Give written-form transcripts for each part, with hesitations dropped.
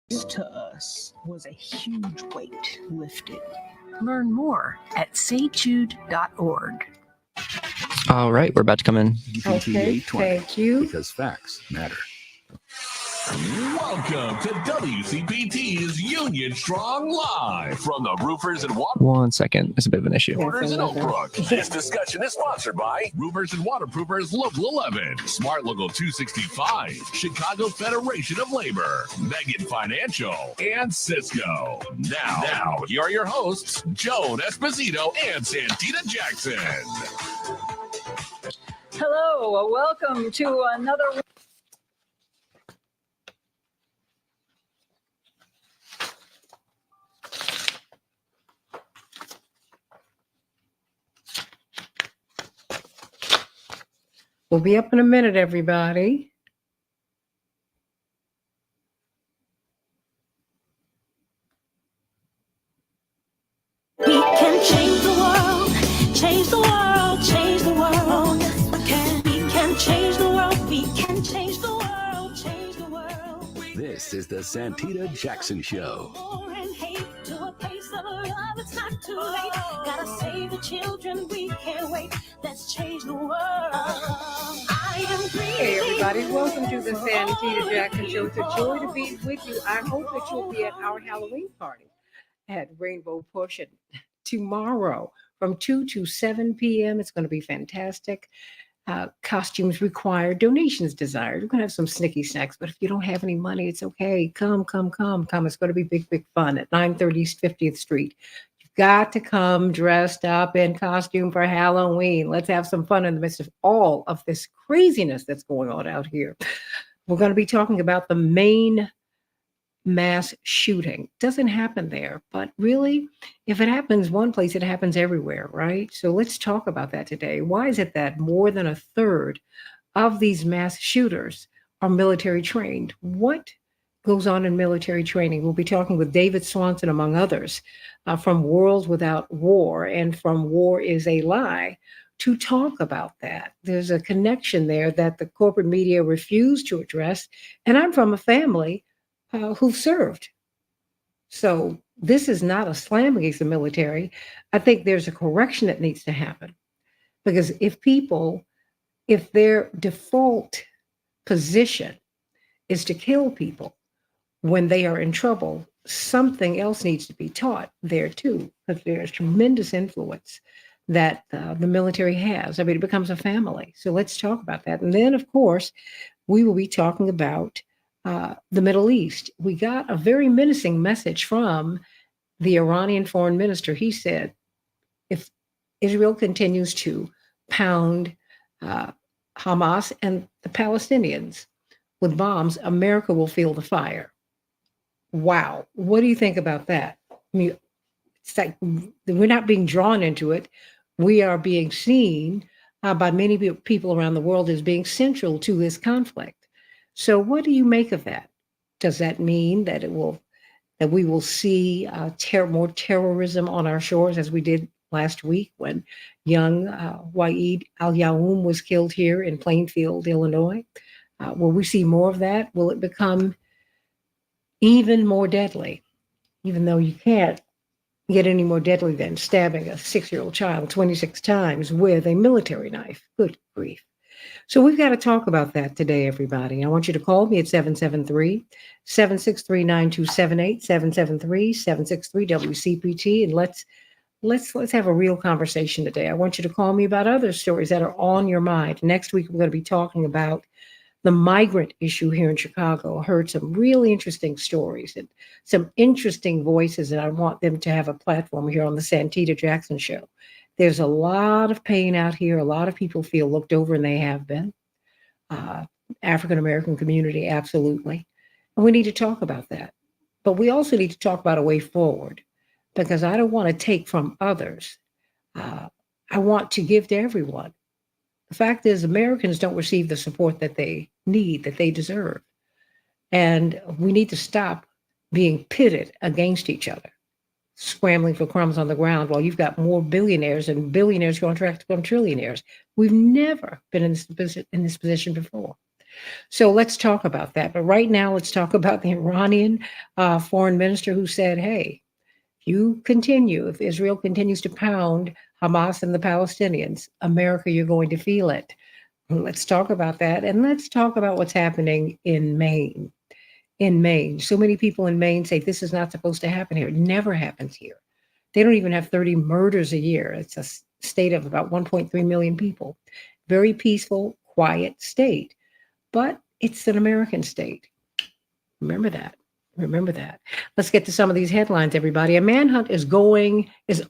To us was a huge weight lifted. Learn more at sayjude.org. All right, we're about to come in. Okay, thank you. Because facts matter. Welcome to WCPT's Union Strong Live from the Roofers and Water. 1 second. It's a bit of an issue. Waterproofers in Oak Brook. This discussion is sponsored by Roofers and Waterproofers Local 11, Smart Local 265, Chicago Federation of Labor, Megan Financial, and Cisco. Now, here are your hosts, Joan Esposito and Santita Jackson. Hello, welcome to another. We'll be up in a minute, everybody. We can change the world, change the world, change the world. Yes, we can. We can change the world, we can change the world, change the world. This is the Santita Jackson Show. War and hate to a place of love, it's not too late. Gotta save the children, we can't wait. Let's change the world. I am green. Hey, everybody. Welcome to the Santita Jackson Show. It's a joy to be with you. I hope that you'll be at our Halloween party at Rainbow Push tomorrow from 2 to 7 p.m. It's going to be fantastic. Costumes required, donations desired. We're going to have some snicky snacks, but if you don't have any money, it's okay. Come. It's going to be big fun at 930 East 50th Street. You've got to come dressed up in costume for Halloween. Let's have some fun in the midst of all of this craziness that's going on out here. We're going to be talking about the Maine mass shooting. Doesn't happen there, but really, if it happens one place, it happens everywhere, right? So let's talk about that today. Why is it that more than a third of these mass shooters are military trained? What goes on in military training? We'll be talking with David Swanson, among others, from World Without War and from War is a Lie, to talk about that. There's a connection there that the corporate media refuse to address, and I'm from a family who served. So this is not a slam against the military. I think there's a correction that needs to happen, because if their default position is to kill people when they are in trouble, something else needs to be taught there too, because there's tremendous influence that the military has. I mean, it becomes a family. So let's talk about that. And then, of course, we will be talking about the Middle East. We got a very menacing message from the Iranian foreign minister. He said, if Israel continues to pound Hamas and the Palestinians with bombs, America will feel the fire. Wow. What do you think about that? I mean, it's like we're not being drawn into it. We are being seen by many people around the world as being central to this conflict. So what do you make of that? Does that mean that we will see more terrorism on our shores, as we did last week when young Wa'id al-Yaoum was killed here in Plainfield, Illinois? Will we see more of that? Will it become even more deadly, even though you can't get any more deadly than stabbing a 6-year-old child 26 times with a military knife? Good grief. So we've got to talk about that today, everybody. I want you to call me at 773-763-9278, 773-763-WCPT, and let's have a real conversation today. I want you to call me about other stories that are on your mind. Next week, we're going to be talking about the migrant issue here in Chicago. I heard some really interesting stories and some interesting voices, and I want them to have a platform here on the Santita Jackson Show. There's a lot of pain out here. A lot of people feel looked over, and they have been. African-American community, absolutely. And we need to talk about that. But we also need to talk about a way forward, because I don't want to take from others. I want to give to everyone. The fact is, Americans don't receive the support that they need, that they deserve. And we need to stop being pitted against each other, scrambling for crumbs on the ground while you've got more billionaires and billionaires contract to become trillionaires. We've never been in this position before. So let's talk about that. But right now, let's talk about the Iranian foreign minister who said, hey, if Israel continues to pound Hamas and the Palestinians, America, you're going to feel it. Let's talk about that. And let's talk about what's happening in Maine. In Maine, so many people in Maine say this is not supposed to happen here. It never happens here. They don't even have 30 murders a year. It's a state of about 1.3 million people. Very peaceful, quiet state. But it's an American state. Remember that. Remember that. Let's get to some of these headlines, everybody. A manhunt is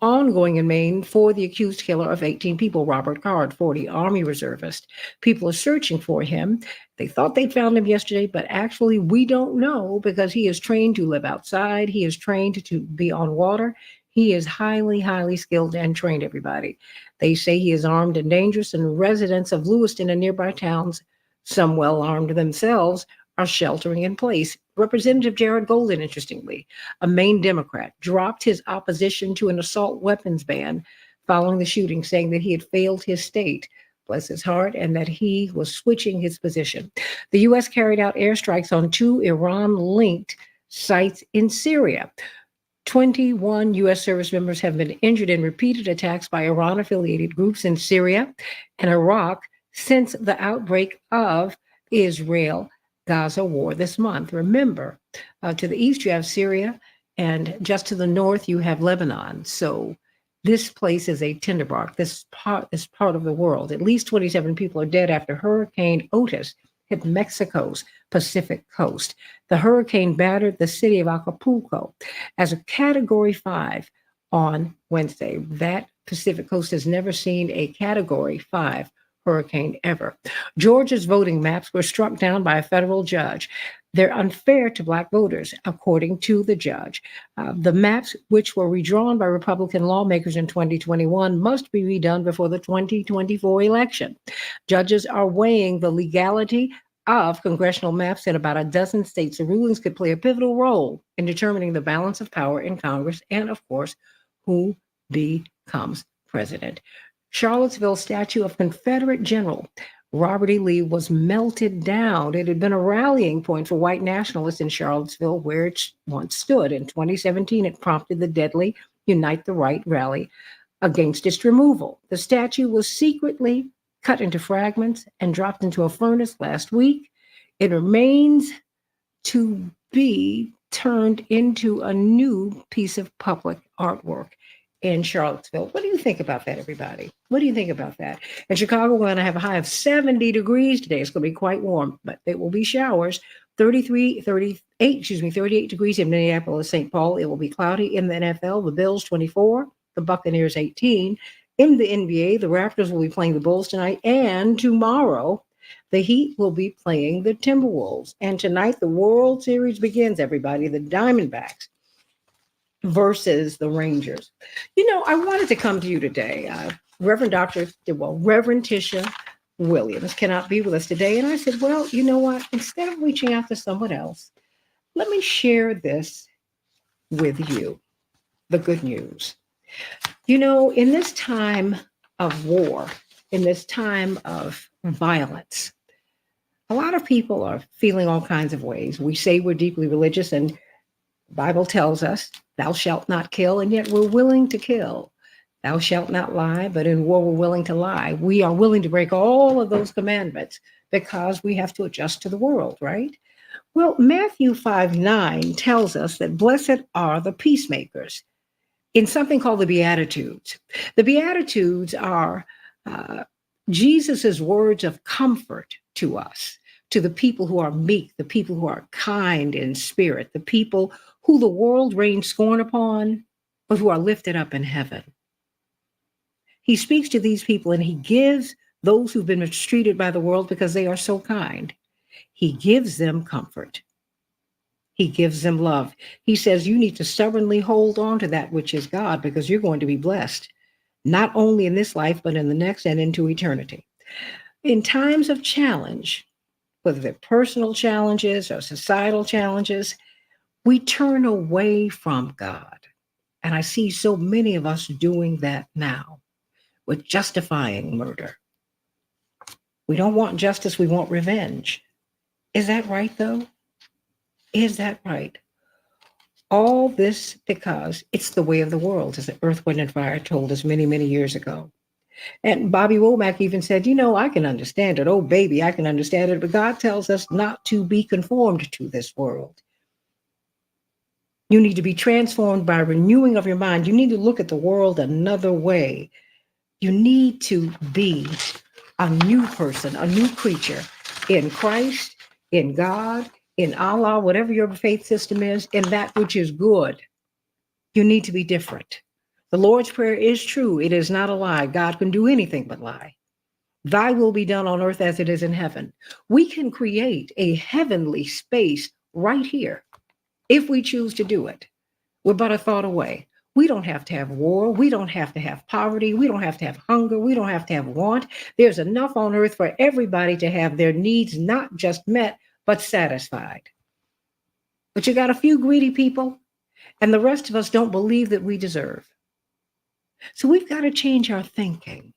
ongoing in Maine for the accused killer of 18 people, Robert Card, 40, Army reservist. People are searching for him. They thought they'd found him yesterday, but actually we don't know because he is trained to live outside. He is trained to be on water. He is highly, highly skilled and trained, everybody. They say he is armed and dangerous, and residents of Lewiston and nearby towns, some well armed themselves, are sheltering in place. Representative Jared Golden, interestingly, a Maine Democrat, dropped his opposition to an assault weapons ban following the shooting, saying that he had failed his state, bless his heart, and that he was switching his position. The U.S. carried out airstrikes on 2 Iran-linked sites in Syria. 21 U.S. service members have been injured in repeated attacks by Iran-affiliated groups in Syria and Iraq since the outbreak of Israel-Gaza war this month. Remember, to the east you have Syria, and just to the north you have Lebanon. So this place is a tinderbox, this part of the world. At least 27 people are dead after Hurricane Otis hit Mexico's Pacific coast. The hurricane battered the city of Acapulco as a Category 5 on Wednesday. That Pacific coast has never seen a Category 5 hurricane ever. Georgia's voting maps were struck down by a federal judge. They're unfair to Black voters, according to the judge. The maps, which were redrawn by Republican lawmakers in 2021, must be redone before the 2024 election. Judges are weighing the legality of congressional maps in about a dozen states. The rulings could play a pivotal role in determining the balance of power in Congress and, of course, who becomes president. Charlottesville statue of Confederate General Robert E. Lee was melted down. It had been a rallying point for white nationalists in Charlottesville, where it once stood. In 2017, it prompted the deadly Unite the Right rally against its removal. The statue was secretly cut into fragments and dropped into a furnace last week. It remains to be turned into a new piece of public artwork in Charlottesville. What do you think about that, everybody? What do you think about that? In Chicago, we're going to have a high of 70 degrees today. It's going to be quite warm, but there will be showers. 38 degrees in Minneapolis, St. Paul. It will be cloudy. In the NFL, the Bills 24, the Buccaneers 18. In the NBA, the Raptors will be playing the Bulls tonight, and tomorrow the Heat will be playing the Timberwolves. And tonight the World Series begins, everybody. The Diamondbacks versus the Rangers. I wanted to come to you today. Reverend Tisha Williams cannot be with us today. And I said, well, you know what? Instead of reaching out to someone else, let me share this with you, the good news. In this time of war, in this time of violence, a lot of people are feeling all kinds of ways. We say we're deeply religious, and the Bible tells us, thou shalt not kill, and yet we're willing to kill. Thou shalt not lie, but in war we're willing to lie. We are willing to break all of those commandments because we have to adjust to the world, right? Well, Matthew 5:9 tells us that blessed are the peacemakers in something called the Beatitudes. The Beatitudes are Jesus's words of comfort to us, to the people who are meek, the people who are kind in spirit, the people who the world rains scorn upon, but who are lifted up in heaven. He speaks to these people and he gives those who've been mistreated by the world because they are so kind. He gives them comfort. He gives them love. He says you need to stubbornly hold on to that which is God because you're going to be blessed, not only in this life, but in the next and into eternity. In times of challenge, whether they're personal challenges or societal challenges, we turn away from God. And I see so many of us doing that now with justifying murder. We don't want justice, we want revenge. Is that right, though? Is that right? All this because it's the way of the world, as the Earth, Wind, and Fire told us many, many years ago. And Bobby Womack even said, I can understand it. Oh, baby, I can understand it. But God tells us not to be conformed to this world. You need to be transformed by renewing of your mind. You need to look at the world another way. You need to be a new person, a new creature in Christ, in God, in Allah, whatever your faith system is, in that which is good. You need to be different. The Lord's Prayer is true. It is not a lie. God can do anything but lie. Thy will be done on earth as it is in heaven. We can create a heavenly space right here if we choose to do it. We're but a thought away. We don't have to have war. We don't have to have poverty. We don't have to have hunger. We don't have to have want. There's enough on earth for everybody to have their needs not just met, but satisfied. But you got a few greedy people, and the rest of us don't believe that we deserve. So we've got to change our thinking.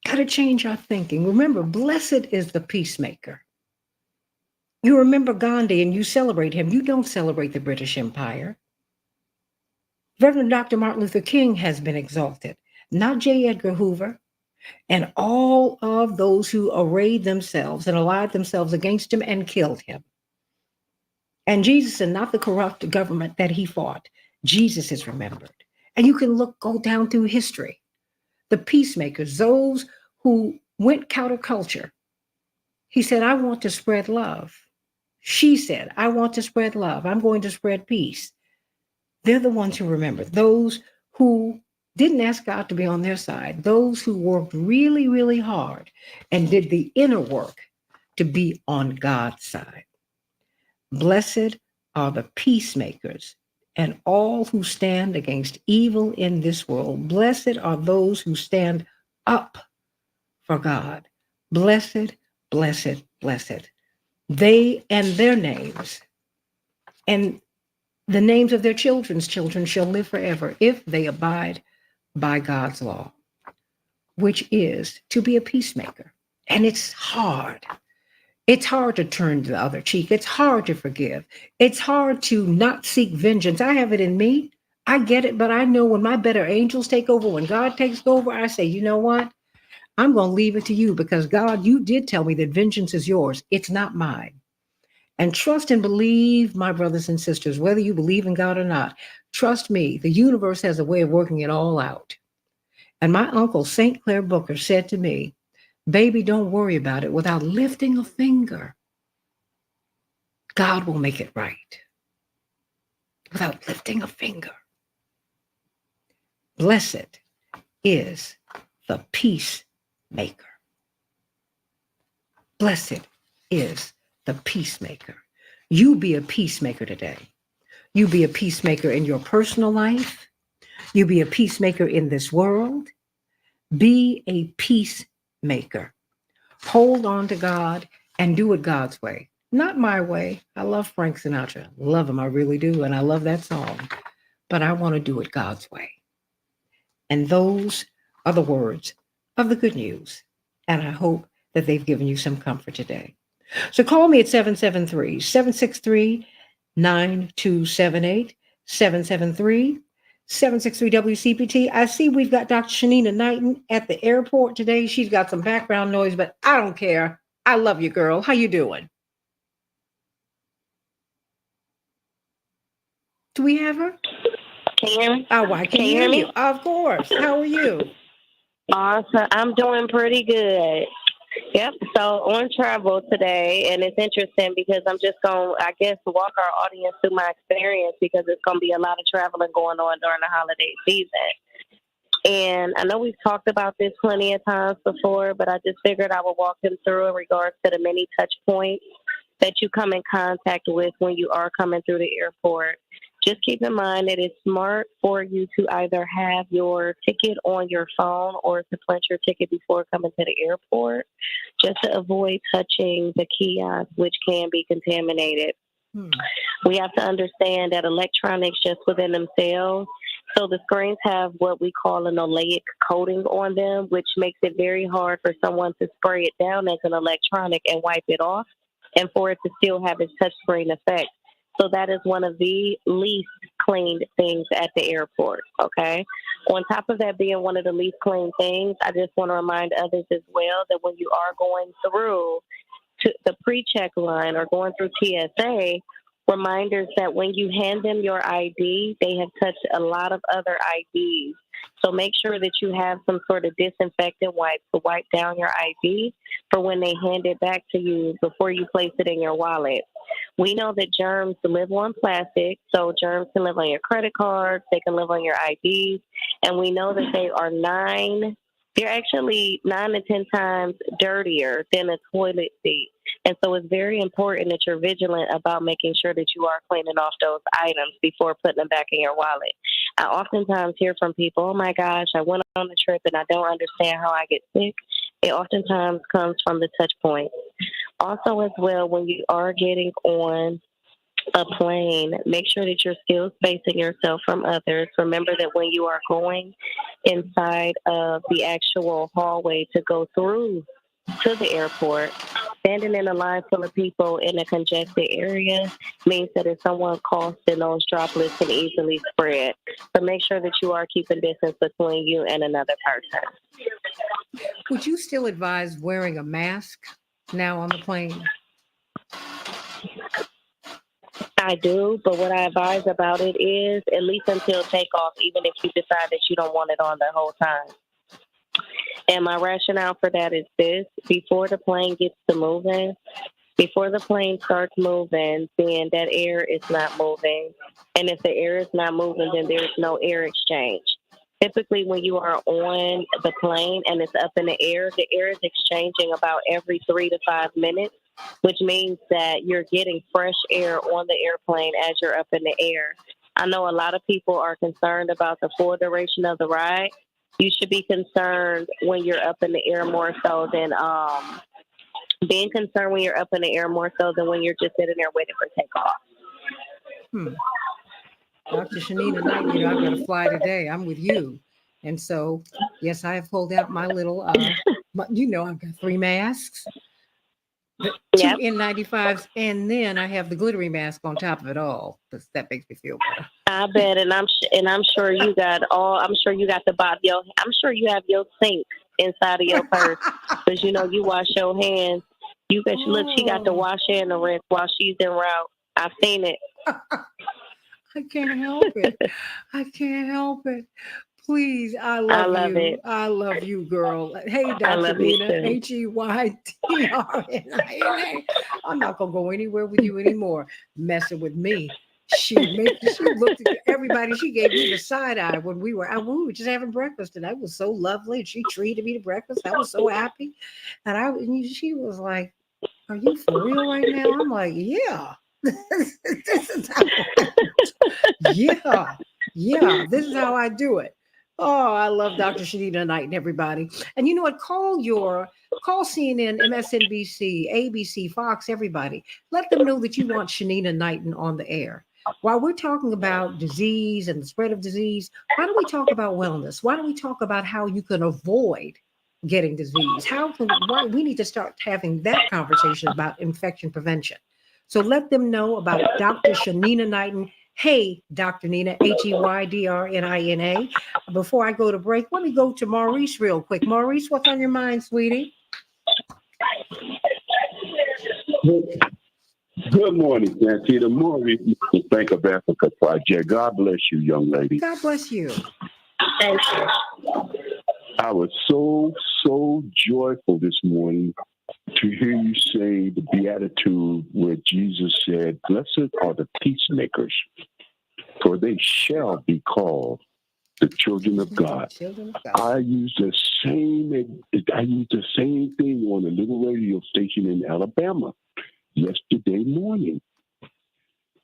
Got to change our thinking. Remember, blessed is the peacemaker. You remember Gandhi and you celebrate him. You don't celebrate the British Empire. Reverend Dr. Martin Luther King has been exalted, not J. Edgar Hoover, and all of those who arrayed themselves and allied themselves against him and killed him. And Jesus, and not the corrupt government that he fought. Jesus is remembered. And you can go down through history. The peacemakers, those who went counterculture. He said, I want to spread love. She said, I want to spread love. I'm going to spread peace. They're the ones who remember. Those who didn't ask God to be on their side. Those who worked really, really hard and did the inner work to be on God's side. Blessed are the peacemakers and all who stand against evil in this world. Blessed are those who stand up for God. Blessed, blessed, blessed. They and their names and the names of their children's children shall live forever if they abide by God's law, which is to be a peacemaker. And it's hard. It's hard to turn the other cheek. It's hard to forgive. It's hard to not seek vengeance. I have it in me. I get it, but I know when my better angels take over, when God takes over, I say, you know what? I'm going to leave it to you because God, you did tell me that vengeance is yours. It's not mine. And trust and believe, my brothers and sisters, whether you believe in God or not, trust me, the universe has a way of working it all out. And my uncle, St. Clair Booker, said to me, baby, don't worry about it. Without lifting a finger, God will make it right. Without lifting a finger. Blessed is the peacemaker. Blessed is the peacemaker. You be a peacemaker today. You be a peacemaker in your personal life. You be a peacemaker in this world. Be a peacemaker. Hold on to God and do it God's way. Not my way. I love Frank Sinatra. Love him, I really do. And I love that song. But I want to do it God's way. And those are the words of the good news. And I hope that they've given you some comfort today. So call me at 773-763-9278, 773-763-WCPT. I see we've got Dr. Shanina Knighton at the airport today. She's got some background noise, but I don't care. I love you, girl. How you doing? Do we have her? Can you hear me? Oh, I can hear you. Of course. How are you? Awesome. I'm doing pretty good. Yep. So on travel today, and it's interesting because I'm just going to, I guess, walk our audience through my experience because it's going to be a lot of traveling going on during the holiday season. And I know we've talked about this plenty of times before, but I just figured I would walk them through in regards to the many touch points that you come in contact with when you are coming through the airport. Just keep in mind that it's smart for you to either have your ticket on your phone or to punch your ticket before coming to the airport, just to avoid touching the kiosk, which can be contaminated. We have to understand that electronics just within themselves, so the screens have what we call an oleic coating on them, which makes it very hard for someone to spray it down as an electronic and wipe it off. and for it to still have its touchscreen effect. So that is one of the least cleaned things at the airport, okay? On top of that being one of the least clean things, I just want to remind others as well that when you are going through to the pre-check line or going through TSA, reminders that when you hand them your ID, they have touched a lot of other IDs. So make sure that you have some sort of disinfectant wipe to wipe down your ID for when they hand it back to you before you place it in your wallet. We know that germs live on plastic, so germs can live on your credit cards, they can live on your IDs, and we know that they're actually 9 to 10 times dirtier than a toilet seat. And so it's very important that you're vigilant about making sure that you are cleaning off those items before putting them back in your wallet. I oftentimes hear from people, oh my gosh, I went on the trip and I don't understand how I get sick. It oftentimes comes from the touch point. Also, as well, when you are getting on a plane, make sure that you're still spacing yourself from others. Remember that when you are going inside of the actual hallway to go through to the airport, standing in a line full of people in a congested area means that if someone coughs, then those droplets can easily spread. So make sure that you are keeping distance between you and another person. Would you still advise wearing a mask now on the plane? I do, but what I advise about it is at least until takeoff, even if you decide that you don't want it on the whole time. And my rationale for that is this: before the plane gets to moving, before the plane starts moving, then that air is not moving. And if the air is not moving, then there is no air exchange. Typically, when you are on the plane and it's up in the air is exchanging about every 3 to 5 minutes, which means that you're getting fresh air on the airplane as you're up in the air. I know a lot of people are concerned about the full duration of the ride. You should be concerned when you're up in the air more so than being concerned when you're up in the air more so than when you're just sitting there waiting for takeoff. Dr. Shanita Knight, I've got to fly today. I'm with you. And so, yes, I have pulled out my little, I've got 3 masks, 2 N95s, and then I have the glittery mask on top of it all. That makes me feel better. I bet, and I'm sure you got I'm sure you got I'm sure you have your sink inside of your purse because you wash your hands. Look, she got the wash and the rinse while she's en route. I've seen it. I can't help it. I can't help it. Please, I love you. It. I love you, girl. Hey, Dr. Nina, Heydrina. I'm not going to go anywhere with you anymore, messing with me. She looked at everybody. She gave me the side eye when we were just having breakfast, and that was so lovely. She treated me to breakfast. I was so happy. And she was like, are you for real right now? I'm like, yeah. This is how this is how I do it. Oh, I love Dr. Shanita Knight and everybody. And you know what? Call CNN, MSNBC, ABC, Fox, everybody. Let them know that you want Shanita Knighton on the air. While we're talking about disease and the spread of disease, why don't we talk about wellness? Why don't we talk about how you can avoid getting disease? Why we need to start having that conversation about infection prevention. So let them know about Dr. Shanita Knighton. Hey, Dr. Nina, Heydrina. Before I go to break, let me go to Maurice real quick. Maurice, what's on your mind, sweetie? Good morning, Santita. Maurice, the Bank of Africa Project. God bless you, young lady. God bless you. Thank you. I was so joyful this morning to hear you say the Beatitude where Jesus said, blessed are the peacemakers, for they shall be called the children of God. I use the same thing on a little radio station in Alabama yesterday morning.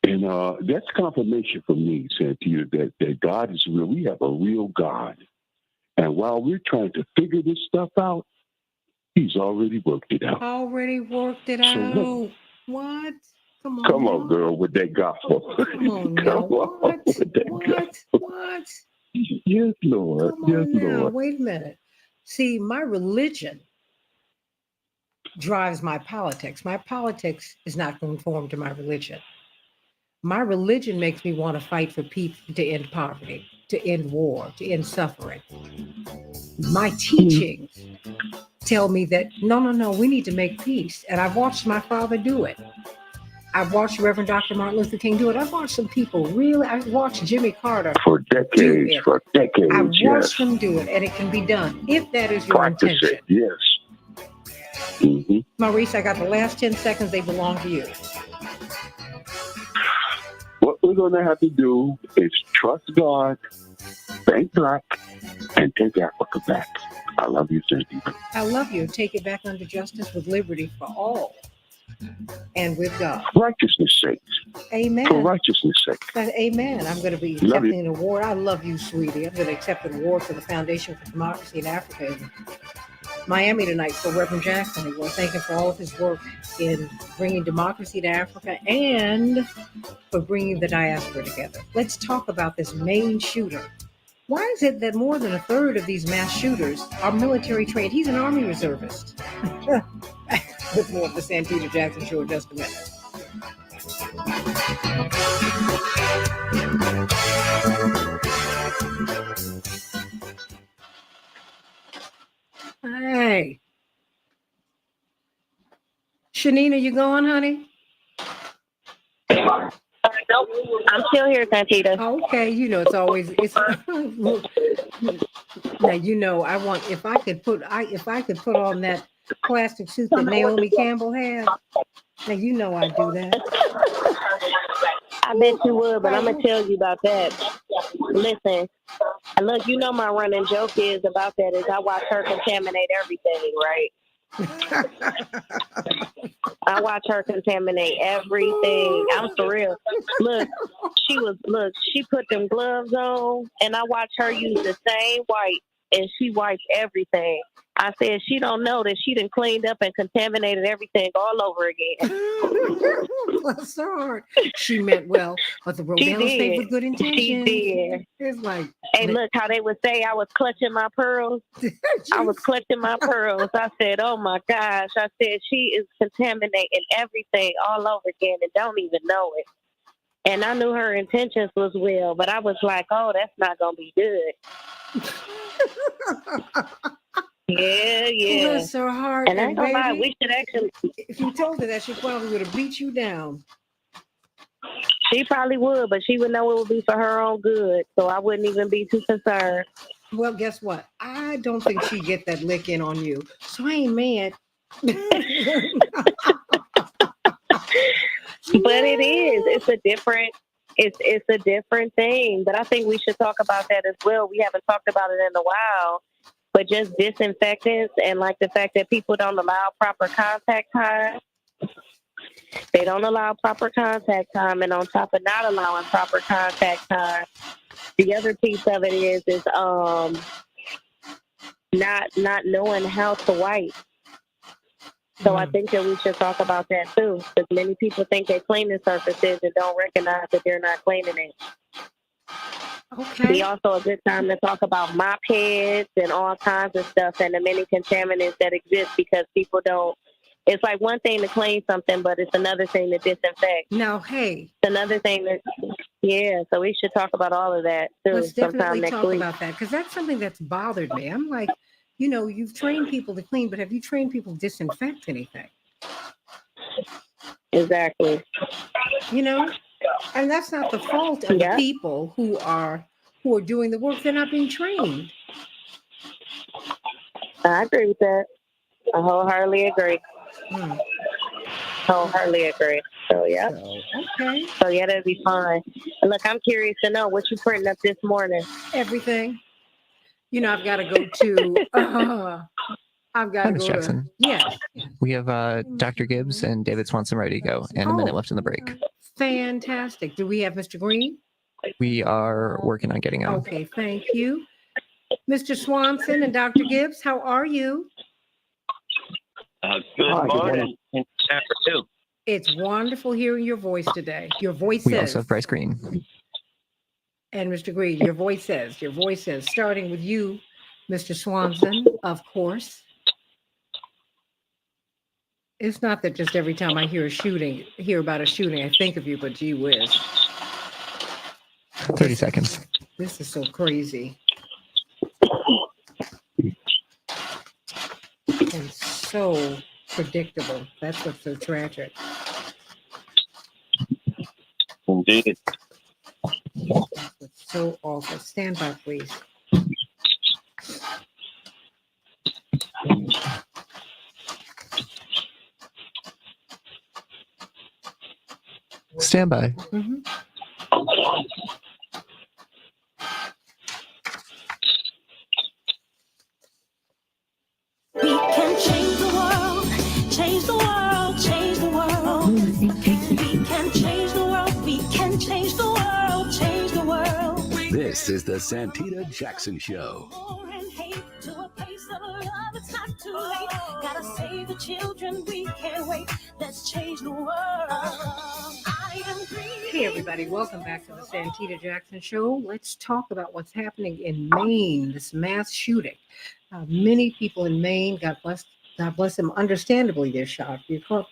And that's confirmation for me, Santita, that God is real. We have a real God. And while we're trying to figure this stuff out, He's already worked it out. So what? Come on, girl, with that gospel. Come on now. What? Yes, Lord. Come on now. Lord. Wait a minute. See, my religion drives my politics. My politics is not conformed to my religion. My religion makes me want to fight for people to end poverty, to end war, to end suffering. My teachings tell me that no, we need to make peace. And I've watched my father do it. I've watched Reverend Dr. Martin Luther King do it. I've watched some people really, I've watched Jimmy Carter For do decades, it. for decades, I've yes. watched them do it, and it can be done if that is your Practice intention. it, yes. Mm-hmm. Maurice, I got the last 10 seconds. They belong to you. What we're going to have to do is trust God, thank Black, and take Africa back. I love you, Santita. I love you. Take it back under justice with liberty for all and with God. Righteousness' sake. Amen. For righteousness' sake. Amen. I'm going to be Love accepting an award. I love you, sweetie. I'm going to accept an award for the Foundation for Democracy in Africa in Miami tonight for Reverend Jackson. I want to thank him for all of his work in bringing democracy to Africa and for bringing the diaspora together. Let's talk about this main shooter. Why is it that more than a third of these mass shooters are military trained? He's an Army reservist. With more of the Santita Jackson Show in just a minute. Hey. Shanina, you going, honey? Nope, I'm still here, Santita. Okay, you know it's always now you know I want if I could put on that plastic suit that Naomi Campbell had. Now you know I do that. I bet you would, but I'm gonna tell you about that. Listen, look, you know my running joke is about that is I watch her contaminate everything, right? I watch her contaminate everything. I'm for real. Look, she put them gloves on, and I watch her use the same wipe, and she wipes everything. I said she don't know that she done cleaned up and contaminated everything all over again. Bless her heart. She meant well, but the road was paved with good intentions. She did. It's like, hey, look how they would say I was clutching my pearls. I was clutching my pearls. I said, oh my gosh. I said she is contaminating everything all over again and don't even know it. And I knew her intentions was well, but I was like, oh, that's not gonna be good. Yeah. Bless her heart. And I ain't gonna lie, we should actually. If you told her that, she probably would have beat you down. She probably would, but she would know it would be for her own good, so I wouldn't even be too concerned. Well, guess what? I don't think she'd get that lick in on you, so I ain't mad. But it is. It's a different thing. But I think we should talk about that as well. We haven't talked about it in a while. But just disinfectants and like the fact that people don't allow proper contact time. They don't allow proper contact time, and on top of not allowing proper contact time, the other piece of it is not knowing how to wipe. So I think that we should talk about that too, because many people think they're cleaning surfaces and don't recognize that they're not cleaning it. Okay. Be also a good time to talk about mop heads and all kinds of stuff and the many contaminants that exist because people don't. It's like one thing to clean something, but it's another thing to disinfect. Now, hey. It's another thing that, yeah, so we should talk about all of that too. Let's sometime definitely next talk week. about that because that's something that's bothered me. I'm like, you know, you've trained people to clean, but have you trained people to disinfect anything? Exactly. You know, and that's not the fault of the people who are doing the work. They're not being trained. I agree with that. I wholeheartedly agree. Wholeheartedly agree. So yeah. Okay. So yeah, that'd be fine. And look, I'm curious to know what you printing up this morning. Everything. You know, I've got to go to. I've got to go Jackson. to. Yes. We have Dr. Gibbs and David Swanson ready to go, and a minute left in the break. Fantastic. Do we have Mr. Green? We are working on getting him. Okay, thank you. Mr. Swanson and Dr. Gibbs, how are you? Good morning. It's wonderful hearing your voice today. Your voice We says. also have Bryce Green. And Mr. Green, your voice says, starting with you, Mr. Swanson, of course. It's not that just every time I hear about a shooting, I think of you, but gee whiz, 30 seconds. this is so crazy and so predictable. That's what's so tragic. Indeed. That's what's so awful. Stand by, please. Stand by. Mhm. We can change the world, change the world, change the world. We can change the world, we can change the world, change the world. This is the Santita Jackson Show. War and hate to a place of love, it's not too late. Gotta save the children, we can't wait. Let's change the world. I am green. Hey, everybody. Welcome back to the Santita Jackson Show. Let's talk about what's happening in Maine, this mass shooting. Many people in Maine, God bless them, understandably, they're shocked. You're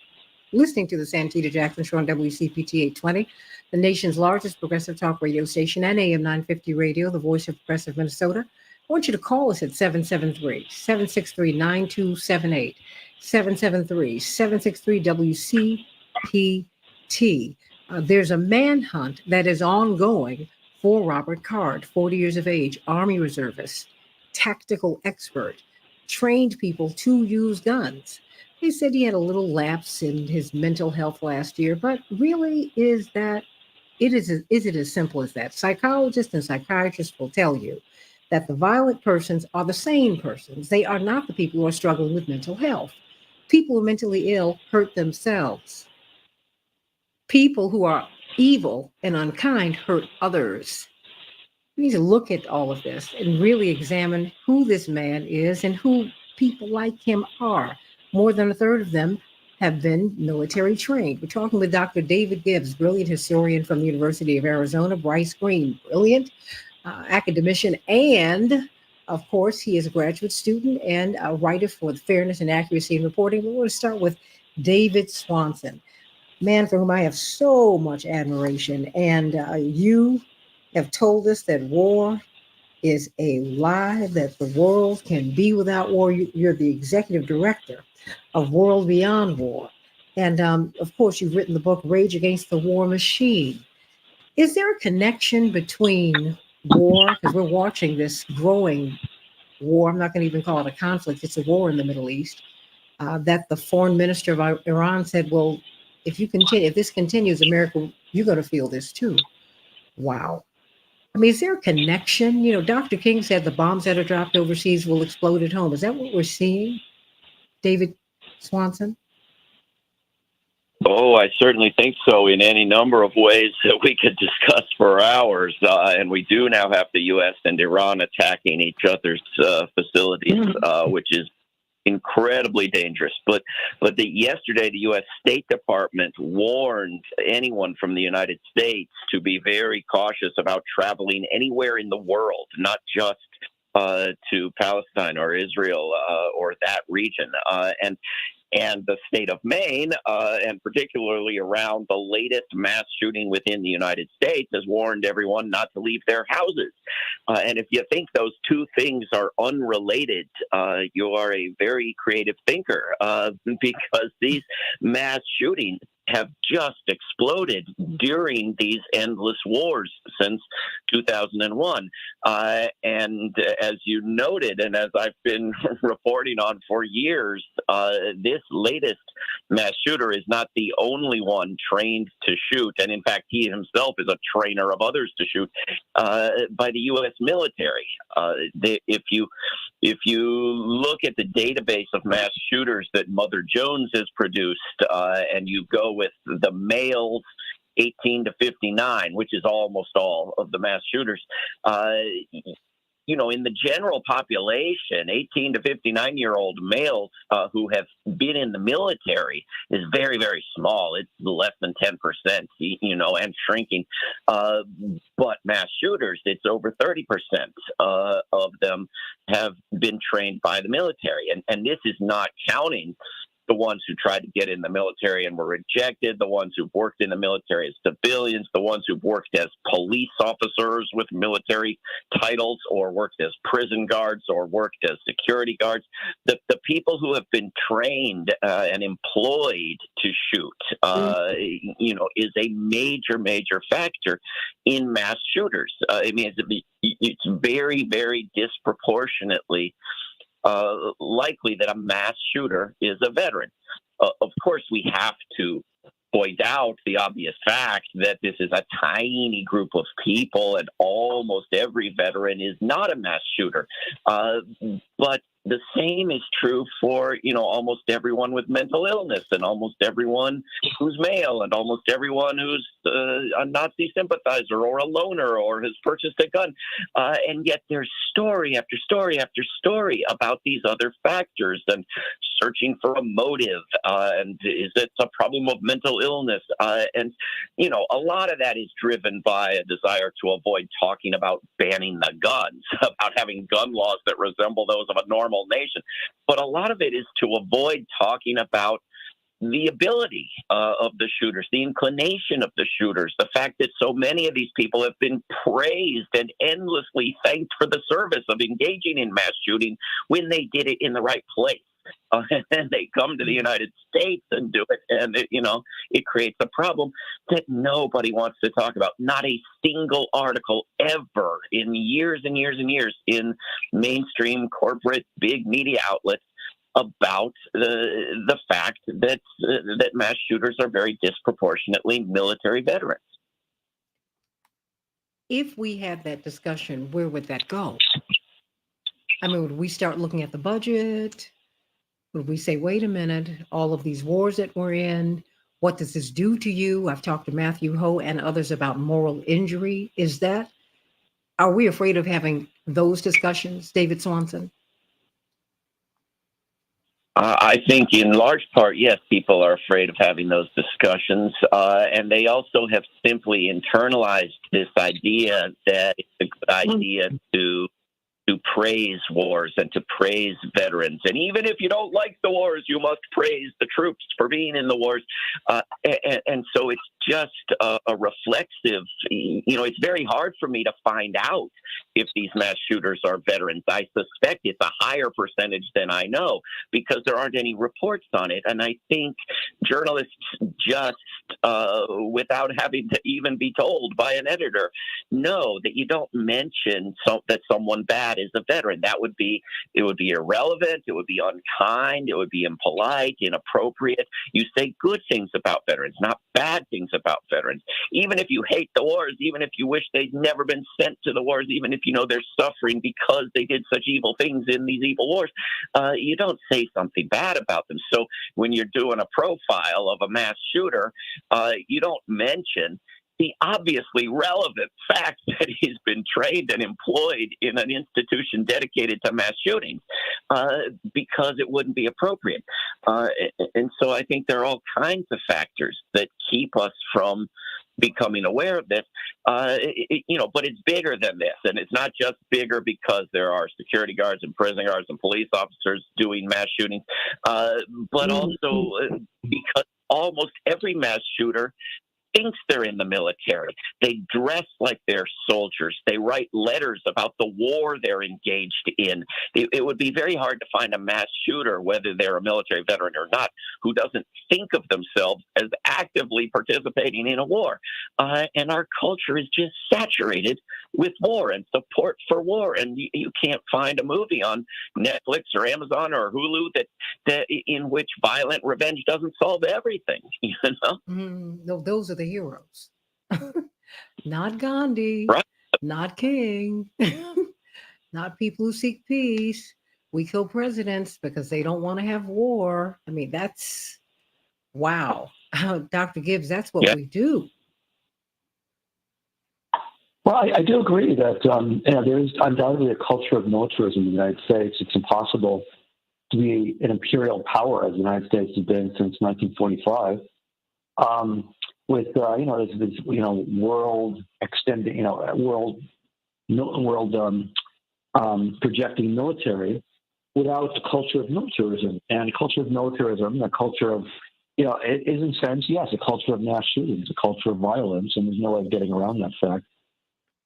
listening to the Santita Jackson Show on WCPT 820, the nation's largest progressive talk radio station, and AM 950 Radio, the voice of progressive Minnesota. I want you to call us at 773-763-9278, 773-763-WCPT. There's a manhunt that is ongoing for Robert Card, 40 years of age, Army reservist, tactical expert, trained people to use guns. He said he had a little lapse in his mental health last year, but really is it as simple as that? Psychologists and psychiatrists will tell you that the violent persons are the sane persons. They are not the people who are struggling with mental health. People who are mentally ill hurt themselves. People who are evil and unkind hurt others. We need to look at all of this and really examine who this man is and who people like him are. More than a third of them have been military trained. We're talking with Dr. David Gibbs, brilliant historian from the University of Arizona, Bryce Green, brilliant academician, and of course, he is a graduate student and a writer for the Fairness and Accuracy in Reporting. We want to start with David Swanson, man for whom I have so much admiration. And you have told us that war is a lie, that the world can be without war. You're the executive director of World Beyond War. And of course, you've written the book, Rage Against the War Machine. Is there a connection between war, because we're watching this growing war, I'm not going to even call it a conflict, it's a war in the Middle East, that the foreign minister of Iran said, well, if this continues, America, you're going to feel this too. Wow. I mean, is there a connection? You know, Dr. King said the bombs that are dropped overseas will explode at home. Is that what we're seeing, David Swanson? Oh, I certainly think so in any number of ways that we could discuss for hours. And we do now have the U.S. and Iran attacking each other's facilities, which is incredibly dangerous. But yesterday, the U.S. State Department warned anyone from the United States to be very cautious about traveling anywhere in the world, not just to Palestine or Israel or that region. And the state of Maine, and particularly around the latest mass shooting within the United States, has warned everyone not to leave their houses. And if you think those two things are unrelated, you are a very creative thinker, because these mass shootings have just exploded during these endless wars since 2001. And as you noted, and as I've been reporting on for years, this latest mass shooter is not the only one trained to shoot. And in fact, he himself is a trainer of others to shoot by the U.S. military. If you look at the database of mass shooters that Mother Jones has produced, and you go with the males 18 to 59, which is almost all of the mass shooters, in the general population, 18 to 59-year-old males who have been in the military is very, very small. It's less than 10%, and shrinking. But mass shooters, it's over 30% of them have been trained by the military. And this is not counting the ones who tried to get in the military and were rejected, the ones who've worked in the military as civilians, the ones who've worked as police officers with military titles, or worked as prison guards, or worked as security guards. The people who have been trained and employed to shoot, is a major factor in mass shooters. I mean, it's very, very disproportionately likely that a mass shooter is a veteran. Of course, we have to point out the obvious fact that this is a tiny group of people, and almost every veteran is not a mass shooter. But the same is true for, almost everyone with mental illness, and almost everyone who's male, and almost everyone who's a Nazi sympathizer or a loner or has purchased a gun. And yet there's story after story after story about these other factors, and searching for a motive. And is it a problem of mental illness? And a lot of that is driven by a desire to avoid talking about banning the guns, about having gun laws that resemble those of a normal nation. But a lot of it is to avoid talking about the ability of the shooters, the inclination of the shooters, the fact that so many of these people have been praised and endlessly thanked for the service of engaging in mass shooting when they did it in the right place. And they come to the United States and do it, and it creates a problem that nobody wants to talk about. Not a single article ever in years and years and years in mainstream corporate big media outlets about the fact that mass shooters are very disproportionately military veterans. If we had that discussion, where would that go? I mean, would we start looking at the budget? Would we say, wait a minute, all of these wars that we're in, what does this do to you? I've talked to Matthew Ho and others about moral injury. Are we afraid of having those discussions, David Swanson? I think in large part, yes, people are afraid of having those discussions. And they also have simply internalized this idea that it's a good idea to praise wars and to praise veterans. And even if you don't like the wars, you must praise the troops for being in the wars. And so it's just a reflexive, it's very hard for me to find out if these mass shooters are veterans. I suspect it's a higher percentage than I know because there aren't any reports on it. And I think journalists just, without having to even be told by an editor, know that you don't mention that someone bad is a veteran. It would be irrelevant. It would be unkind. It would be impolite, inappropriate. You say good things about veterans, not bad things about veterans. Even if you hate the wars, even if you wish they'd never been sent to the wars, even if you know they're suffering because they did such evil things in these evil wars, you don't say something bad about them. So when you're doing a profile of a mass shooter, you don't mention the obviously relevant fact that he's been trained and employed in an institution dedicated to mass shootings, because it wouldn't be appropriate. And so I think there are all kinds of factors that keep us from becoming aware of this, but it's bigger than this. And it's not just bigger because there are security guards and prison guards and police officers doing mass shootings, but also because almost every mass shooter thinks they're in the military. They dress like they're soldiers. They write letters about the war they're engaged in. It would be very hard to find a mass shooter, whether they're a military veteran or not, who doesn't think of themselves as actively participating in a war. And our culture is just saturated with war and support for war. And you can't find a movie on Netflix or Amazon or Hulu that in which violent revenge doesn't solve everything. No, those are the heroes. Not Gandhi, right? Not King, not people who seek peace. We kill presidents because they don't want to have war. I mean, that's wow. Dr. Gibbs, that's what we do. Well, I do agree that there is undoubtedly a culture of militarism in the United States. It's impossible to be an imperial power as the United States has been since 1945. With this world extending, world projecting military, without a culture of militarism. And a culture of militarism, a culture of, it is in a sense, yes, a culture of mass shootings, a culture of violence, and there's no way of getting around that fact.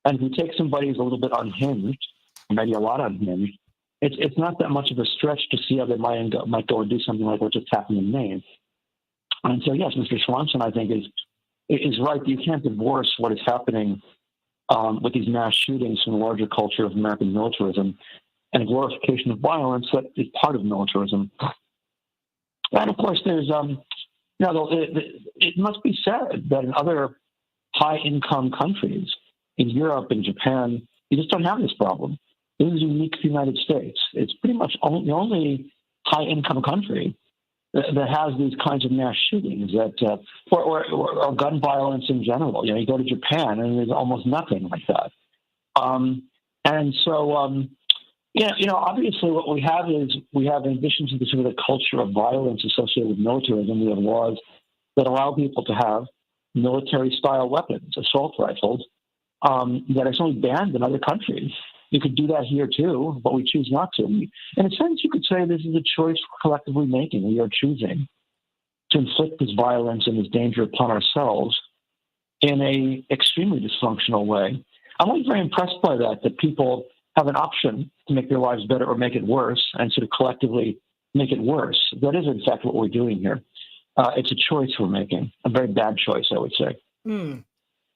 And if you take somebody who's a little bit unhinged, maybe a lot unhinged, it's not that much of a stretch to see how they might go and do something like what just happened in Maine. And so, yes, Mr. Swanson, I think, is right. You can't divorce what is happening with these mass shootings from the larger culture of American militarism and a glorification of violence that is part of militarism. And of course, there's, it must be said that in other high-income countries, in Europe and Japan, you just don't have this problem. This is unique to the United States. It's pretty much the only high-income country that has these kinds of mass shootings or gun violence in general. You go to Japan and there's almost nothing like that. Obviously what we have is in addition to the sort of the culture of violence associated with militarism, we have laws that allow people to have military-style weapons, assault rifles, that are certainly banned in other countries. You could do that here too, but we choose not to. In a sense, you could say this is a choice we're collectively making. We are choosing to inflict this violence and this danger upon ourselves in a extremely dysfunctional way. I'm always very impressed by that people have an option to make their lives better or make it worse, and sort of collectively make it worse. That is, in fact, what we're doing here. It's a choice we're making, a very bad choice, I would say.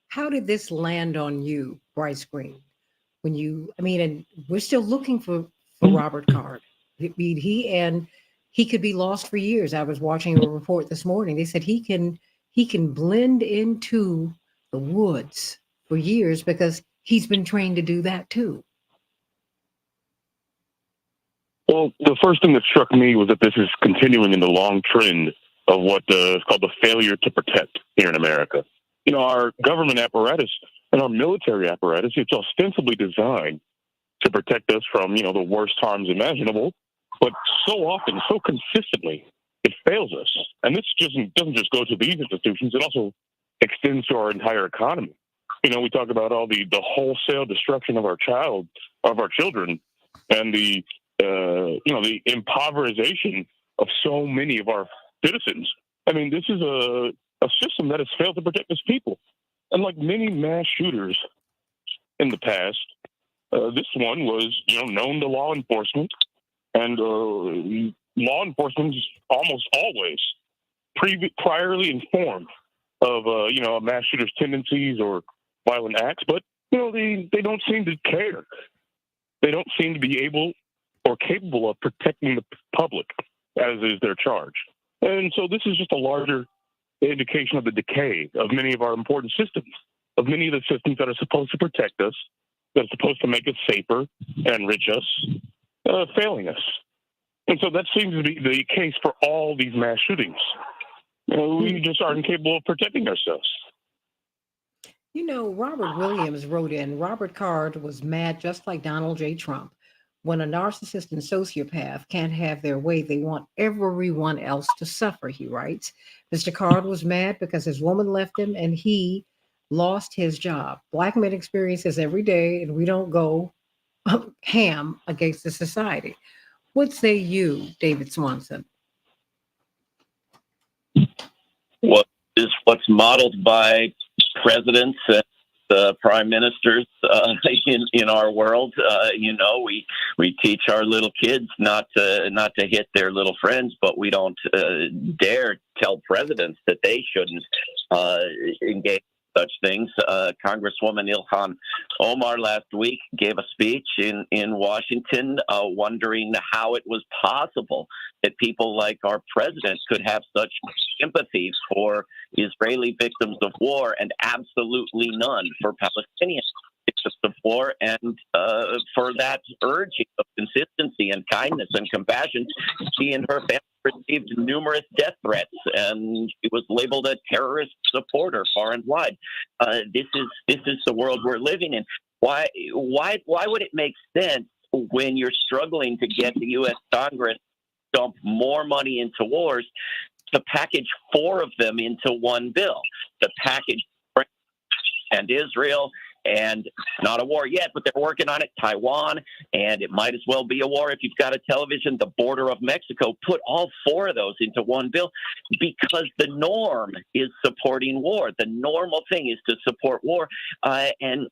How did this land on you, Bryce Green? And we're still looking for Robert Card. He could be lost for years. I was watching a report this morning. They said he can blend into the woods for years because he's been trained to do that too. Well, the first thing that struck me was that this is continuing in the long trend of what is called the failure to protect here in America. Our government apparatus and our military apparatus, it's ostensibly designed to protect us from, the worst harms imaginable, but so often, so consistently, it fails us. And this doesn't just go to these institutions, it also extends to our entire economy. We talk about all the wholesale destruction of our children, and the impoverization of so many of our citizens. This is a system that has failed to protect its people. And like many mass shooters in the past, this one was, known to law enforcement, and law enforcement is almost always priorly informed of, a mass shooter's tendencies or violent acts, but, they don't seem to care. They don't seem to be able or capable of protecting the public, as is their charge. And so this is just a larger indication of the decay of many of our important systems, of many of the systems that are supposed to protect us, that are supposed to make us safer and enrich us, failing us. And so that seems to be the case for all these mass shootings. We just aren't capable of protecting ourselves. Robert Williams wrote in, Robert Card was mad just like Donald J. Trump. When a narcissist and sociopath can't have their way, they want everyone else to suffer, he writes. Mr. Card was mad because his woman left him and he lost his job. Black men experience this every day, and we don't go ham against the society. What say you, David Swanson? What is what's modeled by presidents and prime ministers in our world. We teach our little kids not to hit their little friends, but we don't dare tell presidents that they shouldn't engage in such things. Congresswoman Ilhan Omar last week gave a speech in Washington, wondering how it was possible that people like our president could have such sympathy for Israeli victims of war and absolutely none for Palestinian victims of war, and for that urging of consistency and kindness and compassion. She and her family received numerous death threats, and she was labeled a terrorist supporter far and wide. This is the world we're living in. Why would it make sense when you're struggling to get the U.S. Congress to dump more money into wars to package 4 of them into one bill? The package and Israel and it's not a war yet, but they're working on it. Taiwan, and it might as well be a war if you've got a television. The border of Mexico. Put all four of those into one bill, because the norm is supporting war. The normal thing is to support war, and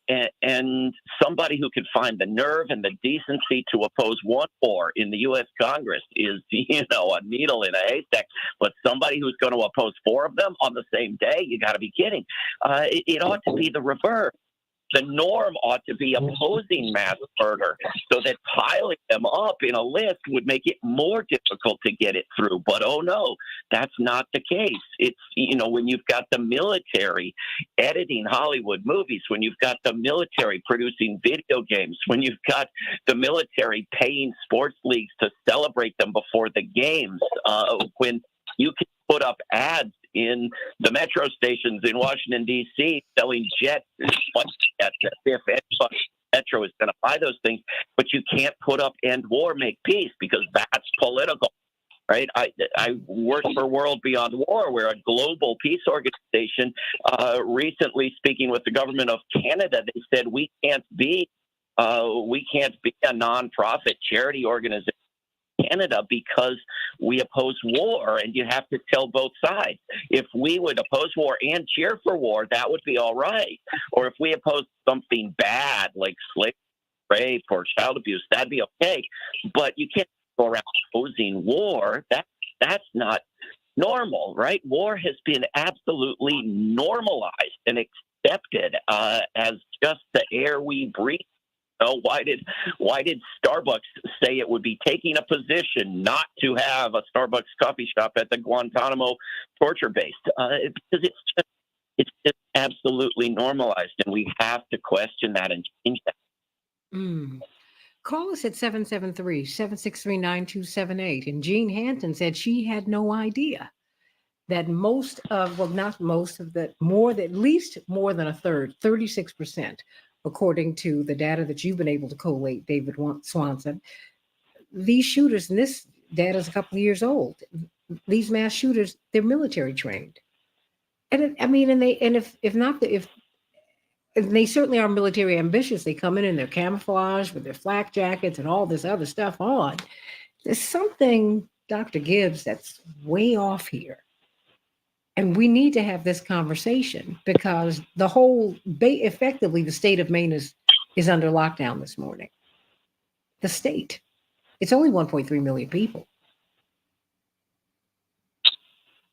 somebody who can find the nerve and the decency to oppose one war in the U.S. Congress is, a needle in a haystack. But somebody who's going to oppose four of them on the same day, you got to be kidding. It ought to be the reverse. The norm ought to be opposing mass murder, so that piling them up in a list would make it more difficult to get it through. But oh no, that's not the case. It's, when you've got the military editing Hollywood movies, when you've got the military producing video games, when you've got the military paying sports leagues to celebrate them before the games, when you can put up ads in the metro stations in Washington, D.C., selling jets as if Metro is going to buy those things, but you can't put up end war, make peace, because that's political, right? I worked for World Beyond War. We're a global peace organization. Recently, speaking with the government of Canada, they said we can't be a nonprofit charity organization Canada because we oppose war, and you have to tell both sides. If we would oppose war and cheer for war, that would be all right. Or if we oppose something bad like slavery, rape, or child abuse, that'd be okay. But you can't go around opposing war. That's not normal, right? War has been absolutely normalized and accepted as just the air we breathe. Why did Starbucks say it would be taking a position not to have a Starbucks coffee shop at the Guantanamo torture base? Because it's just absolutely normalized, and we have to question that and change that. Call us at 773-763-9278. And Jean Hampton said she had no idea that at least more than a third, 36%, according to the data that you've been able to collate, David Swanson, these shooters, and this data is a couple of years old, these mass shooters, they're military trained. And if they certainly are military ambitious. They come in their camouflage with their flak jackets and all this other stuff on. There's something, Dr. Gibbs, that's way off here. And we need to have this conversation, because the whole, effectively, the state of Maine is under lockdown this morning. The state. It's only 1.3 million people.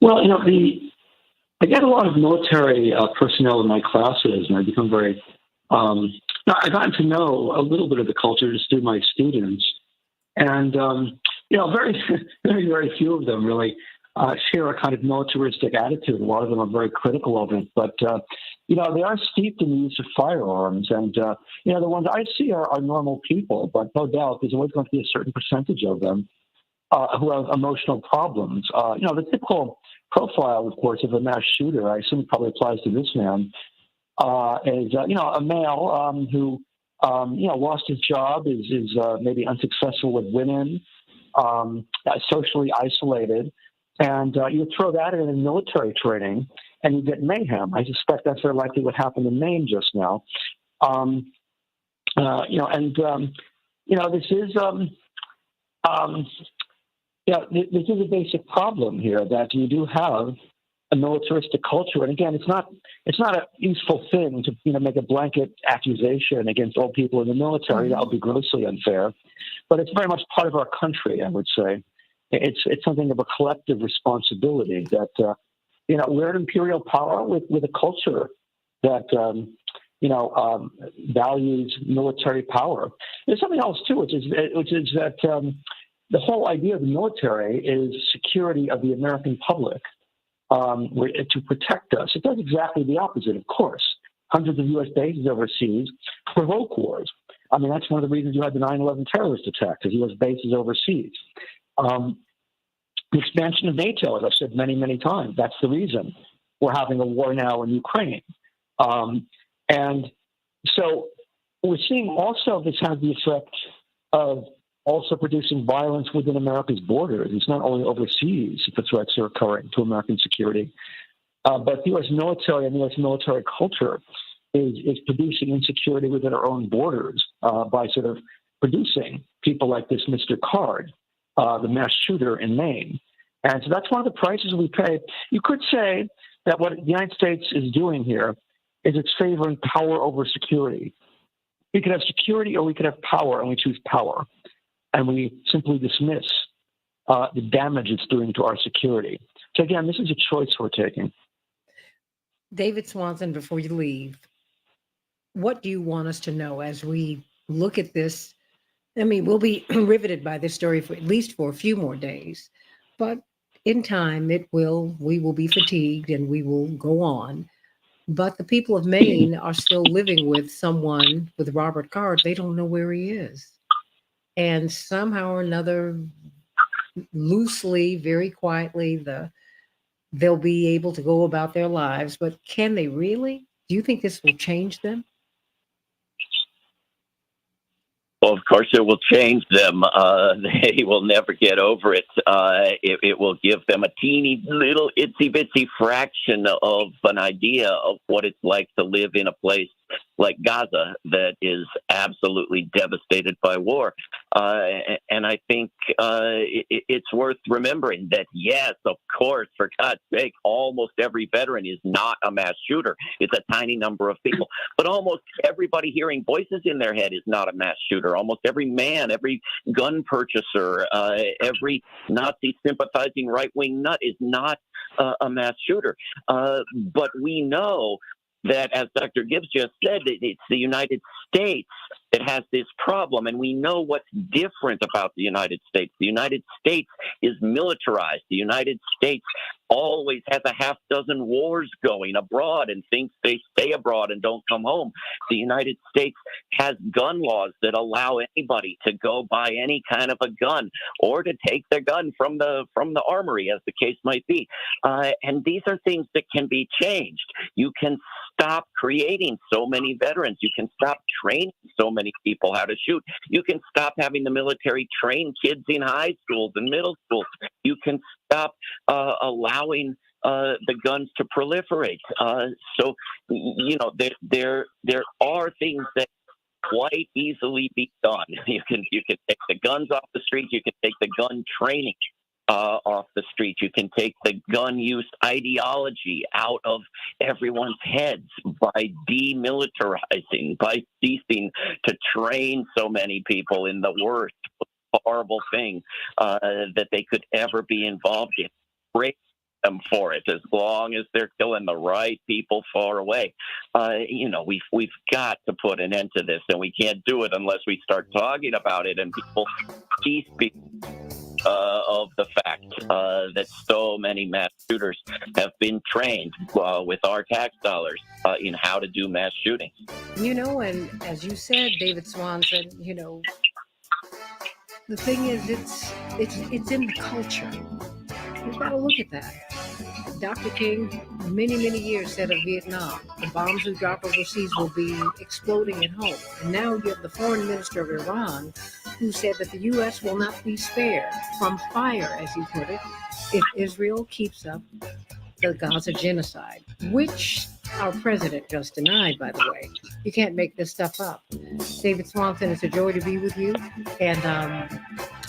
Well, I get a lot of military personnel in my classes, and I become very. I've gotten to know a little bit of the culture just through my students, and very, very, very few of them really share a kind of militaristic attitude. A lot of them are very critical of it, but they are steeped in the use of firearms, and the ones I see are normal people, but no doubt there's always going to be a certain percentage of them who have emotional problems. The typical profile, of course, of a mass shooter, I assume it probably applies to this man, is a male who lost his job, is maybe unsuccessful with women, socially isolated, and you throw that in military training, and you get mayhem. I suspect that's very likely what happened in Maine just now. This is. This is a basic problem here, that you do have a militaristic culture, and again, it's not a useful thing to make a blanket accusation against all people in the military. That would be grossly unfair, but it's very much part of our country. I would say it's something of a collective responsibility that we're an imperial power with a culture that values military power. There's something else too, which is that. The whole idea of the military is security of the American public, to protect us. It does exactly the opposite, of course. Hundreds of U.S. bases overseas provoke wars. I mean, that's one of the reasons you had the 9/11 terrorist attack, because U.S. bases overseas. The expansion of NATO, as I've said many, many times, that's the reason we're having a war now in Ukraine. And so we're seeing also this has the effect of also producing violence within America's borders. It's not only overseas the threats are occurring to American security, but the U.S. military and the U.S. military culture is producing insecurity within our own borders by sort of producing people like this Mr. Card, the mass shooter in Maine. And so that's one of the prices we pay. You could say that what the United States is doing here is it's favoring power over security. We could have security or we could have power, and we choose power. And we simply dismiss the damage it's doing to our security. So again, this is a choice we're taking. David Swanson, before you leave, what do you want us to know as we look at this? I mean, we'll be riveted by this story for at least for a few more days, but in time we will be fatigued and we will go on. But the people of Maine are still living with someone, with Robert Card. They don't know where he is. And somehow or another, loosely, very quietly, they'll be able to go about their lives. But can they really? Do you think this will change them? Well, of course, it will change them. They will never get over it. It will give them a teeny little itsy bitsy fraction of an idea of what it's like to live in a place like Gaza that is absolutely devastated by war. And I think it's worth remembering that, yes, of course, for God's sake, almost every veteran is not a mass shooter. It's a tiny number of people. But almost everybody hearing voices in their head is not a mass shooter. Almost every man, every gun purchaser, every Nazi sympathizing right-wing nut is not a mass shooter. But we know that, as Dr. Gibbs just said, it's the United States that has this problem, and we know what's different about the United States. The United States is militarized. The United States always has a half dozen wars going abroad and thinks they stay abroad and don't come home. The United States has gun laws that allow anybody to go buy any kind of a gun or to take their gun from the armory, as the case might be. And these are things that can be changed. You can stop creating so many veterans. You can stop training so many people how to shoot. You can stop having the military train kids in high schools and middle schools. You can stop allowing the guns to proliferate. So, you know, there are things that quite easily be done. You can take the guns off the streets. You can take the gun training off the street. You can take the gun use ideology out of everyone's heads by demilitarizing, by ceasing to train so many people in the worst horrible thing that they could ever be involved in. Break them for it, as long as they're killing the right people far away. You know, we've got to put an end to this, and we can't do it unless we start talking about it and people speak of the fact that so many mass shooters have been trained with our tax dollars in how to do mass shootings. You know, and as you said, David Swanson, you know, the thing is, it's in the culture. You've got to look at that. Dr. King, many years said of Vietnam, the bombs we drop overseas will be exploding at home. And now you have the foreign minister of Iran who said that the U.S. will not be spared from fire, as he put it, if Israel keeps up the Gaza genocide, which our president just denied, by the way. You can't make this stuff up. David Swanson, it's a joy to be with you, and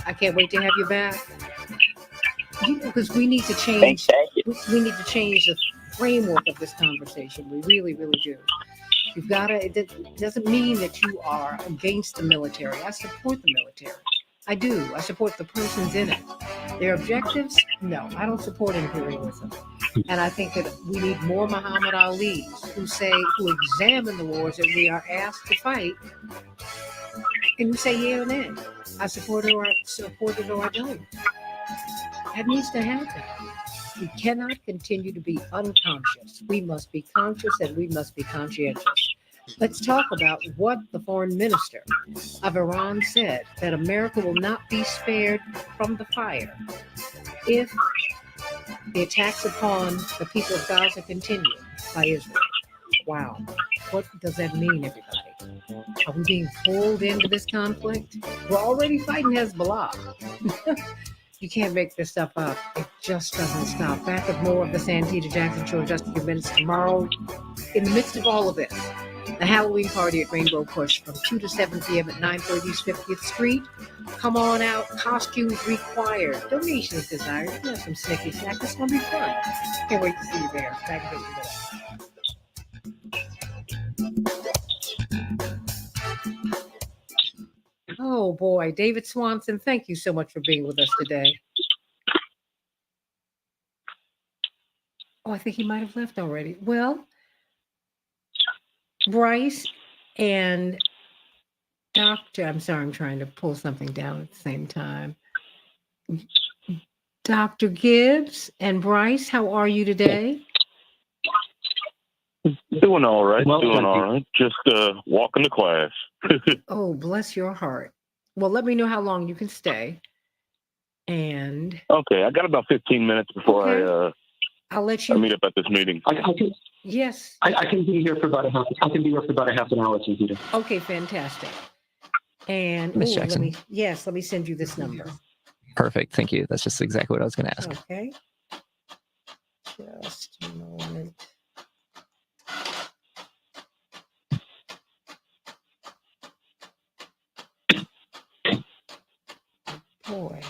I can't wait to have you back. Because we need to change. We need to change the framework of this conversation. We really do. You've got to. It doesn't mean that you are against the military. I support the military. I do. I support the persons in it. Their objectives? No, I don't support imperialism. And I think that we need more Muhammad Ali's who examine the wars that we are asked to fight, and who say yeah or nay. I support it or I don't. That needs to happen. We cannot continue to be unconscious. We must be conscious and we must be conscientious. Let's talk about what the foreign minister of Iran said, that America will not be spared from the fire if the attacks upon the people of Gaza continue by Israel. Wow. What does that mean, everybody? Are we being pulled into this conflict? We're already fighting Hezbollah. You can't make this stuff up. It just doesn't stop. Back with more of the Santita Jackson Show in just a few minutes tomorrow. In the midst of all of this, the Halloween party at Rainbow Push from 2 to 7 p.m. at 930 East 50th Street. Come on out. Costumes required. Donations desired. You know, some snicky snacks. It's going to be fun. Can't wait to see you there. Back in just a minute. Oh boy, David Swanson, thank you so much for being with us today. Oh, I think he might have left already. Well, Bryce and I'm sorry, I'm trying to pull something down at the same time. Dr. Gibbs and Bryce, how are you today? Doing all right. Well, doing thank all you. right. Just walking to class. Oh, bless your heart. Well, let me know how long you can stay. And Okay, I got about 15 minutes before I'll let I you. meet up at this meeting. Yes. I can be here for about a half. I can be here for about a half an hour, Santita. Okay, fantastic. And Miss let Jackson. me send you this number. Perfect. Thank you. That's just exactly what I was going to ask. Okay. Just a moment. Boy.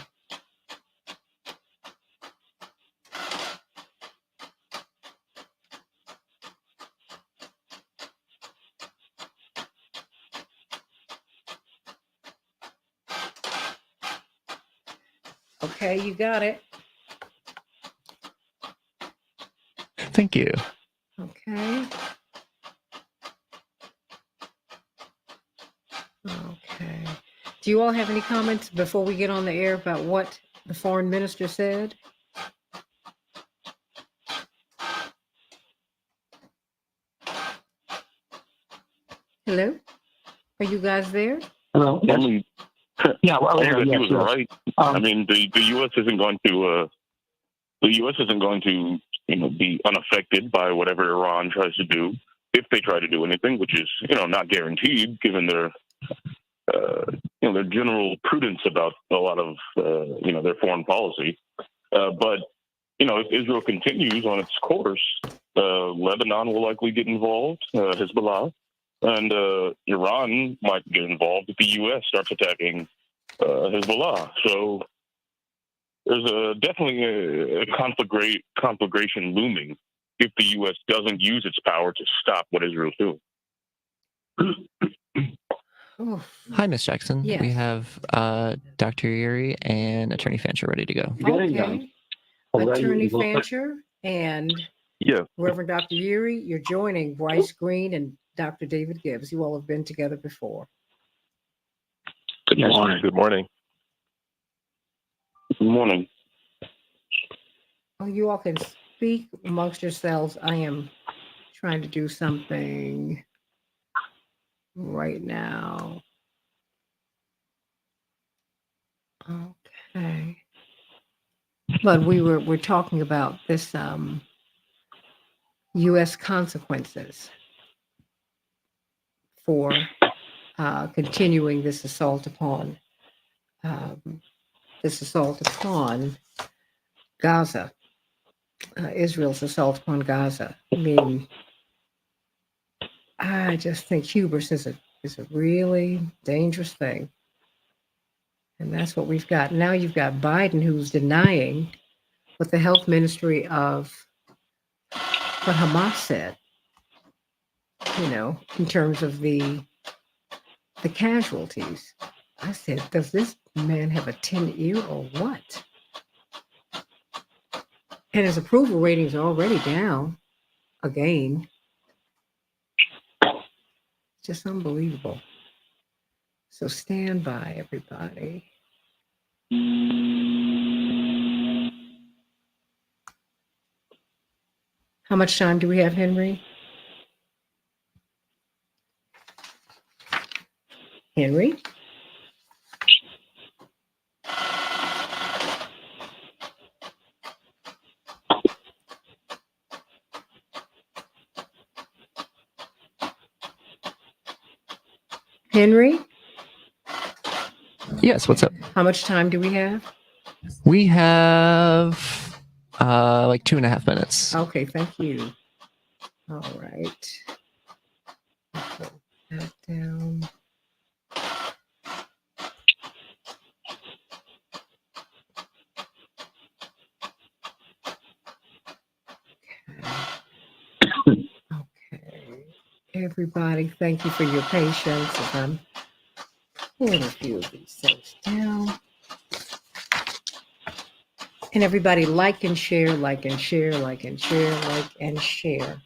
Okay, you got it. Thank you. Okay. Okay. Do you all have any comments before we get on the air about what the foreign minister said? Hello? Are you guys there? Hello. Yes. Yeah. Well, He yes, was yes. right. I mean, the U.S. isn't going to be unaffected by whatever Iran tries to do, if they try to do anything, which is not guaranteed given their their general prudence about a lot of their foreign policy. But if Israel continues on its course, Lebanon will likely get involved, Hezbollah, and Iran might get involved if the U.S. starts attacking Hezbollah. So there's definitely a conflagration looming if the U.S. doesn't use its power to stop what Israel's doing. Hi, Miss Jackson. Yes. We have Dr. Erie and Attorney Fancher ready to go. Okay. Attorney Fancher and Reverend Dr. Yuri, you're joining Bryce Green and Dr. David Gibbs. You all have been together before. Good morning. Good morning. Good morning. Oh, you all can speak amongst yourselves. I am trying to do something right now. Okay. But we're talking about this U.S. consequences for continuing this assault upon Gaza, Israel's assault upon Gaza. I mean, I just think hubris is a really dangerous thing. And that's what we've got. Now you've got Biden who's denying what the health ministry of what Hamas said, in terms of the casualties. I said, does this man have a 10-ear or what? And his approval ratings are already down again. Just unbelievable. So stand by, everybody. How much time do we have, Henry? Henry? Henry? Yes, what's up? How much time do we have? We have like 2.5 minutes. Okay, thank you. All right. Put that down. Okay. Everybody, thank you for your patience. If I'm pulling a few of these things down. And everybody like and share, like and share, like and share, like and share.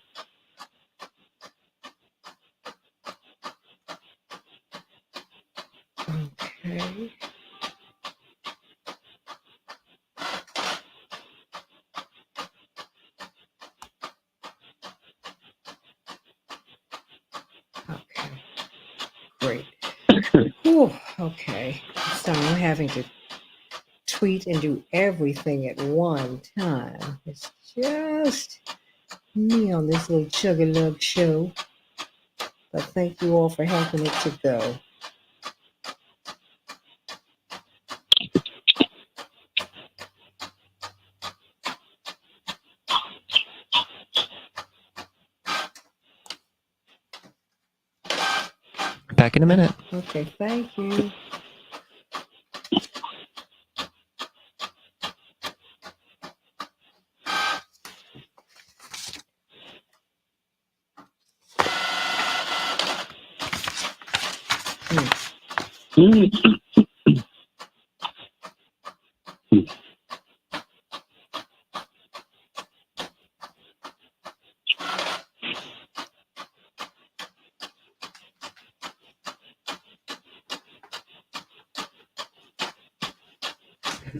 Okay. Okay. Great. Whew, okay. So I'm having to tweet and do everything at one time. It's just me on this little chug-a-lug show. But thank you all for helping it to go. Back in a minute. Okay, thank you.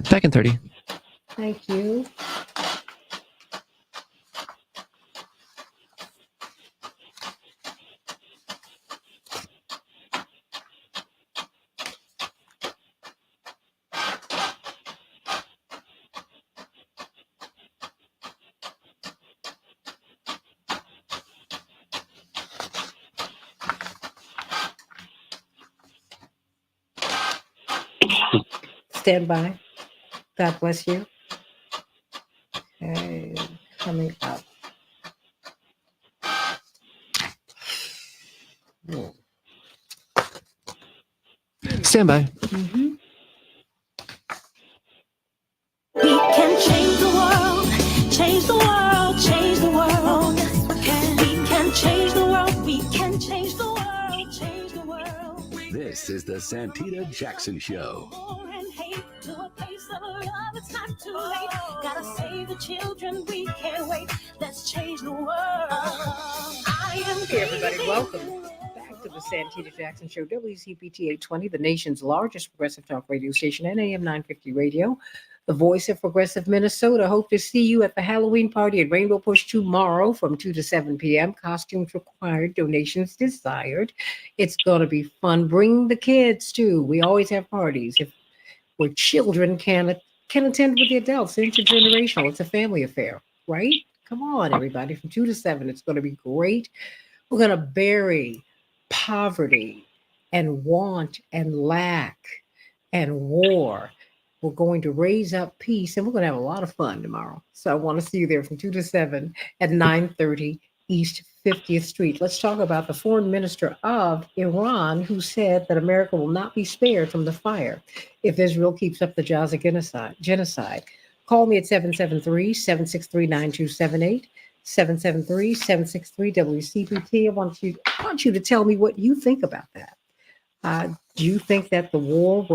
Back in 30. Thank you. Stand by. God bless you. Okay, coming up. Stand by. Mm-hmm. We can change the world, change the world, change the world. We can change the world, we can change the world, change the world. This is the Santita Jackson Show. War and hate to a place of love, it's not too late. Gotta save the children, we can't wait. Let's change the world. I am Hey, everybody, welcome back to the Santita Jackson Show, WCPT 820, the nation's largest progressive talk radio station, and AM 950 radio, the voice of progressive Minnesota. Hope to see you at the Halloween party at Rainbow Push tomorrow from 2 to 7 p.m. Costumes required, donations desired. It's going to be fun. Bring the kids, too. We always have parties where children can attend with the adults. Intergenerational. It's a family affair, right? Come on, everybody, from 2 to 7. It's going to be great. We're going to bury poverty and want and lack and war. We're going to raise up peace, and we're going to have a lot of fun tomorrow. So I want to see you there from 2 to 7 at 930 East 50th Street. Let's talk about the foreign minister of Iran, who said that America will not be spared from the fire if Israel keeps up the Gaza genocide. Call me at 773-763-9278. 773-763-WCPT. I want you to tell me what you think about that. Do you think that the war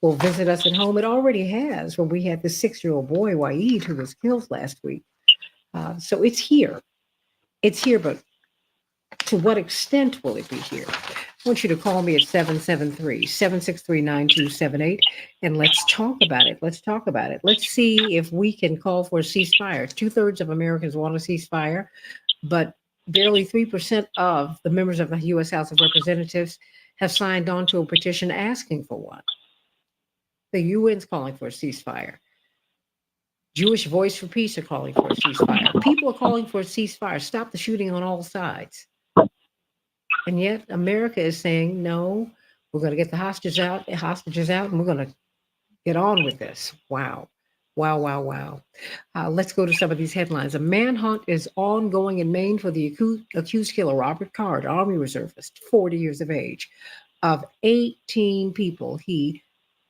will visit us at home? It already has, when we had the 6-year-old boy, Waeed, who was killed last week. So it's here. It's here, but to what extent will it be here? I want you to call me at 773-763-9278, and let's talk about it. Let's talk about it. Let's see if we can call for a ceasefire. 2/3 of Americans want a ceasefire, but barely 3% of the members of the U.S. House of Representatives have signed on to a petition asking for one. The UN's calling for a ceasefire. Jewish Voice for Peace are calling for a ceasefire. People are calling for a ceasefire. Stop the shooting on all sides. And yet America is saying, no, we're going to get the hostages out, and we're going to get on with this. Wow. Wow, wow, wow. Let's go to some of these headlines. A manhunt is ongoing in Maine for the accused killer, Robert Card, Army reservist, 40 years of age. Of 18 people, he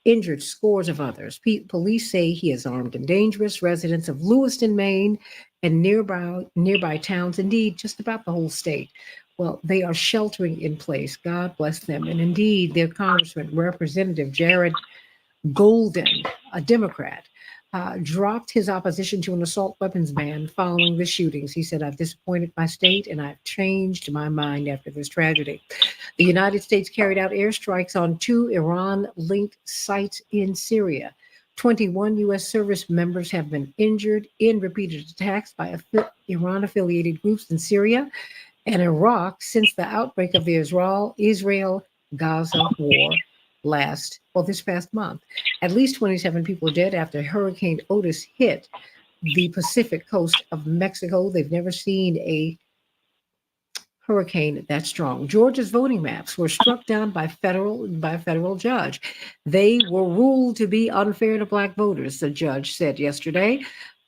injured scores of others. Police say he is armed and dangerous. Residents of Lewiston, Maine, and nearby towns, indeed, just about the whole state. Well, they are sheltering in place. God bless them. And indeed, their Congressman, Representative Jared Golden, a Democrat, dropped his opposition to an assault weapons ban following the shootings. He said, I've disappointed my state and I've changed my mind after this tragedy. The United States carried out airstrikes on 2 Iran linked sites in Syria. 21 U.S. service members have been injured in repeated attacks by Iran affiliated groups in Syria and Iraq since the outbreak of the Israel Gaza war this past month. At least 27 people are dead after Hurricane Otis hit the Pacific coast of Mexico. They've never seen a hurricane that strong. Georgia's voting maps were struck down by a federal judge. They were ruled to be unfair to black voters, the judge said yesterday.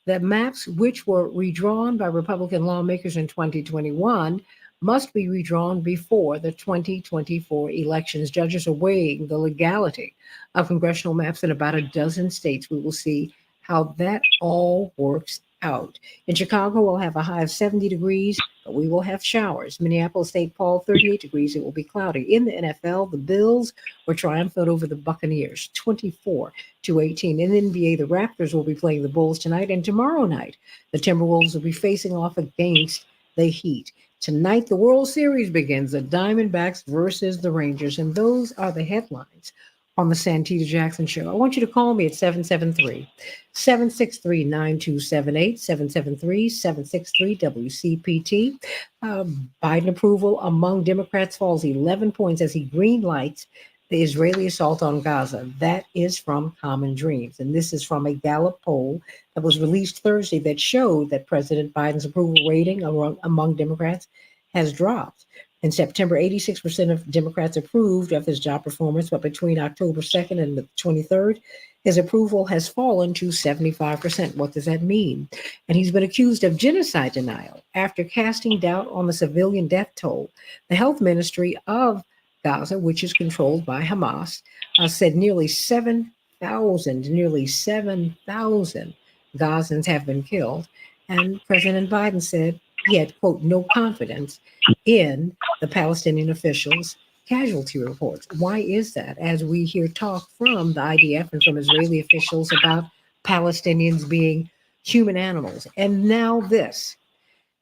The maps, which were redrawn by Republican lawmakers in 2021, must be redrawn before the 2024 elections. Judges are weighing the legality of congressional maps in about a dozen states. We will see how that all works out. In Chicago, we'll have a high of 70 degrees, but we will have showers. Minneapolis, St. Paul, 38 degrees. It will be cloudy. In the NFL, the Bills were triumphant over the Buccaneers, 24-18. In the NBA, the Raptors will be playing the Bulls tonight, and tomorrow night, the Timberwolves will be facing off against the Heat. Tonight, the World Series begins, the Diamondbacks versus the Rangers, and those are the headlines on the Santita Jackson Show. I want you to call me at 773-763-9278, 773-763-WCPT. Biden approval among Democrats falls 11 points as he greenlights the Israeli assault on Gaza. That is from Common Dreams. And this is from a Gallup poll that was released Thursday that showed that President Biden's approval rating among Democrats has dropped. In September, 86% of Democrats approved of his job performance, but between October 2nd and the 23rd, his approval has fallen to 75%. What does that mean? And he's been accused of genocide denial after casting doubt on the civilian death toll. The health ministry of Gaza, which is controlled by Hamas, said nearly 7,000 Gazans have been killed. And President Biden said he had, quote, no confidence in the Palestinian officials' casualty reports. Why is that? As we hear talk from the IDF and from Israeli officials about Palestinians being human animals. And now this.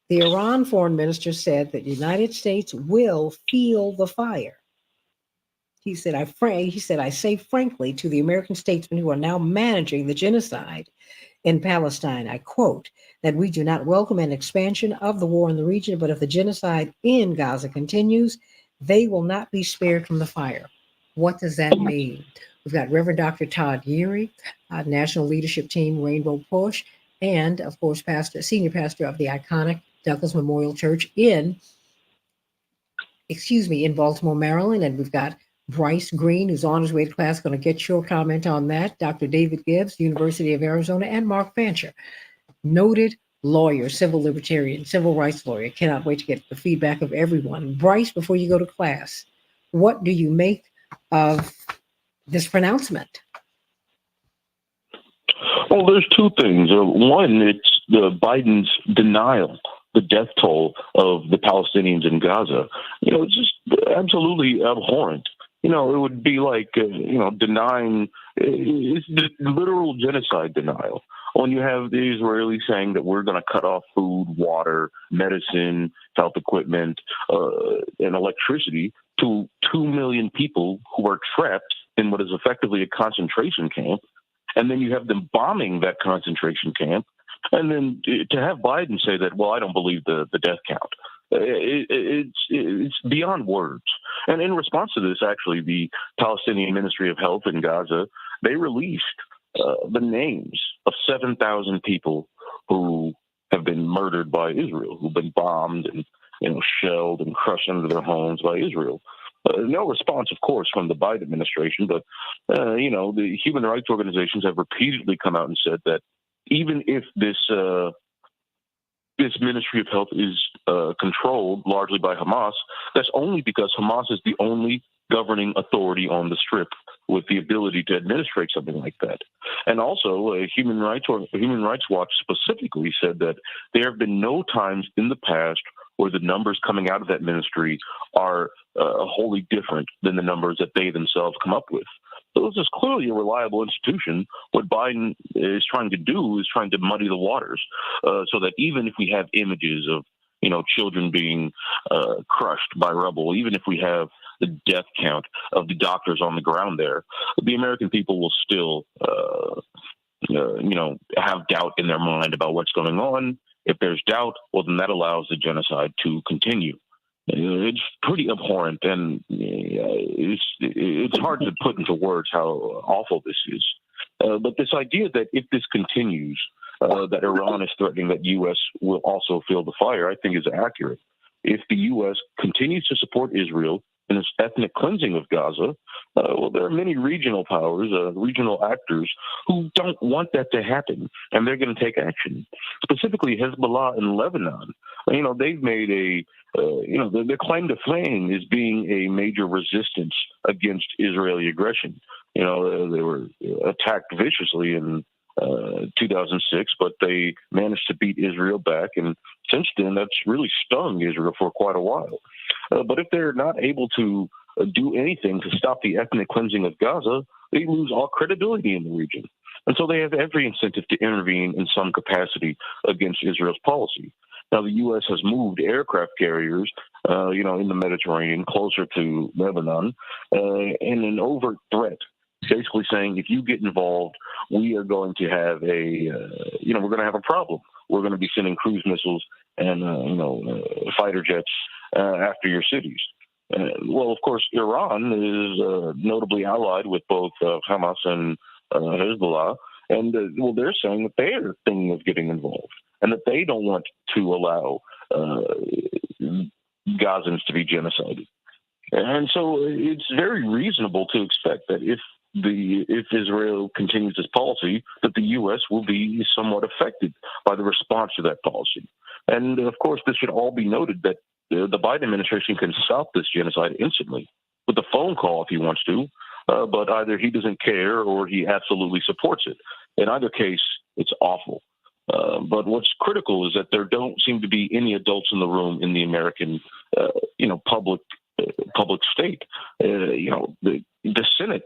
The Iran foreign minister said that the United States will feel the fire. He said, I say frankly to the American statesmen who are now managing the genocide in Palestine, I quote, that we do not welcome an expansion of the war in the region, but if the genocide in Gaza continues, they will not be spared from the fire. What does that mean? We've got Reverend Dr. Todd Yeary, National Leadership Team, Rainbow Push, and of course, senior pastor of the iconic Douglas Memorial Church in Baltimore, Maryland. And we've got Bryce Green, who's on his way to class, going to get your comment on that. Dr. David Gibbs, University of Arizona, and Mark Fancher, noted lawyer, civil libertarian, civil rights lawyer. Cannot wait to get the feedback of everyone. Bryce, before you go to class, what do you make of this pronouncement? Well, there's two things. One, it's Biden's denial, the death toll of the Palestinians in Gaza. It's just absolutely abhorrent. It would be like, denying, it's literal genocide denial. When you have the Israelis saying that we're going to cut off food, water, medicine, health equipment, and electricity to 2 million people who are trapped in what is effectively a concentration camp, and then you have them bombing that concentration camp, and then to have Biden say that, well, I don't believe the death count. It's beyond words. And in response to this, actually, the Palestinian Ministry of Health in Gaza, they released the names of 7,000 people who have been murdered by Israel, who've been bombed and shelled and crushed under their homes by Israel. No response, of course, from the Biden administration, but, the human rights organizations have repeatedly come out and said that even if this Ministry of Health is controlled largely by Hamas, that's only because Hamas is the only governing authority on the Strip with the ability to administrate something like that. And also, Human Rights Watch specifically said that there have been no times in the past where the numbers coming out of that ministry are wholly different than the numbers that they themselves come up with. So this is clearly a reliable institution. What Biden is trying to do is trying to muddy the waters so that even if we have images of, children being crushed by rubble, even if we have the death count of the doctors on the ground there, the American people will still, have doubt in their mind about what's going on. If there's doubt, well, then that allows the genocide to continue. It's pretty abhorrent, and it's hard to put into words how awful this is. But this idea that if this continues, that Iran is threatening that U.S. will also feel the fire, I think is accurate. If the U.S. continues to support Israel in its ethnic cleansing of Gaza, well, there are many regional powers, regional actors who don't want that to happen, and they're going to take action. Specifically, Hezbollah in Lebanon. They've made their claim to fame is being a major resistance against Israeli aggression. They were attacked viciously in 2006, but they managed to beat Israel back, and since then, that's really stung Israel for quite a while. But if they're not able to do anything to stop the ethnic cleansing of Gaza, they lose all credibility in the region. And so they have every incentive to intervene in some capacity against Israel's policy. Now, the U.S. has moved aircraft carriers, in the Mediterranean closer to Lebanon, in an overt threat, basically saying, if you get involved, we are going to have we're going to have a problem. We're going to be sending cruise missiles and, fighter jets after your cities. Well, of course, Iran is notably allied with both Hamas and Hezbollah, and they're saying that they're thinking of getting involved and that they don't want to allow Gazans to be genocided. And so it's very reasonable to expect that if Israel continues this policy, that the U.S. will be somewhat affected by the response to that policy. And of course, this should all be noted that the Biden administration can stop this genocide instantly with a phone call if he wants to, but either he doesn't care or he absolutely supports it. In either case, it's awful. But what's critical is that there don't seem to be any adults in the room in the American, public state. The Senate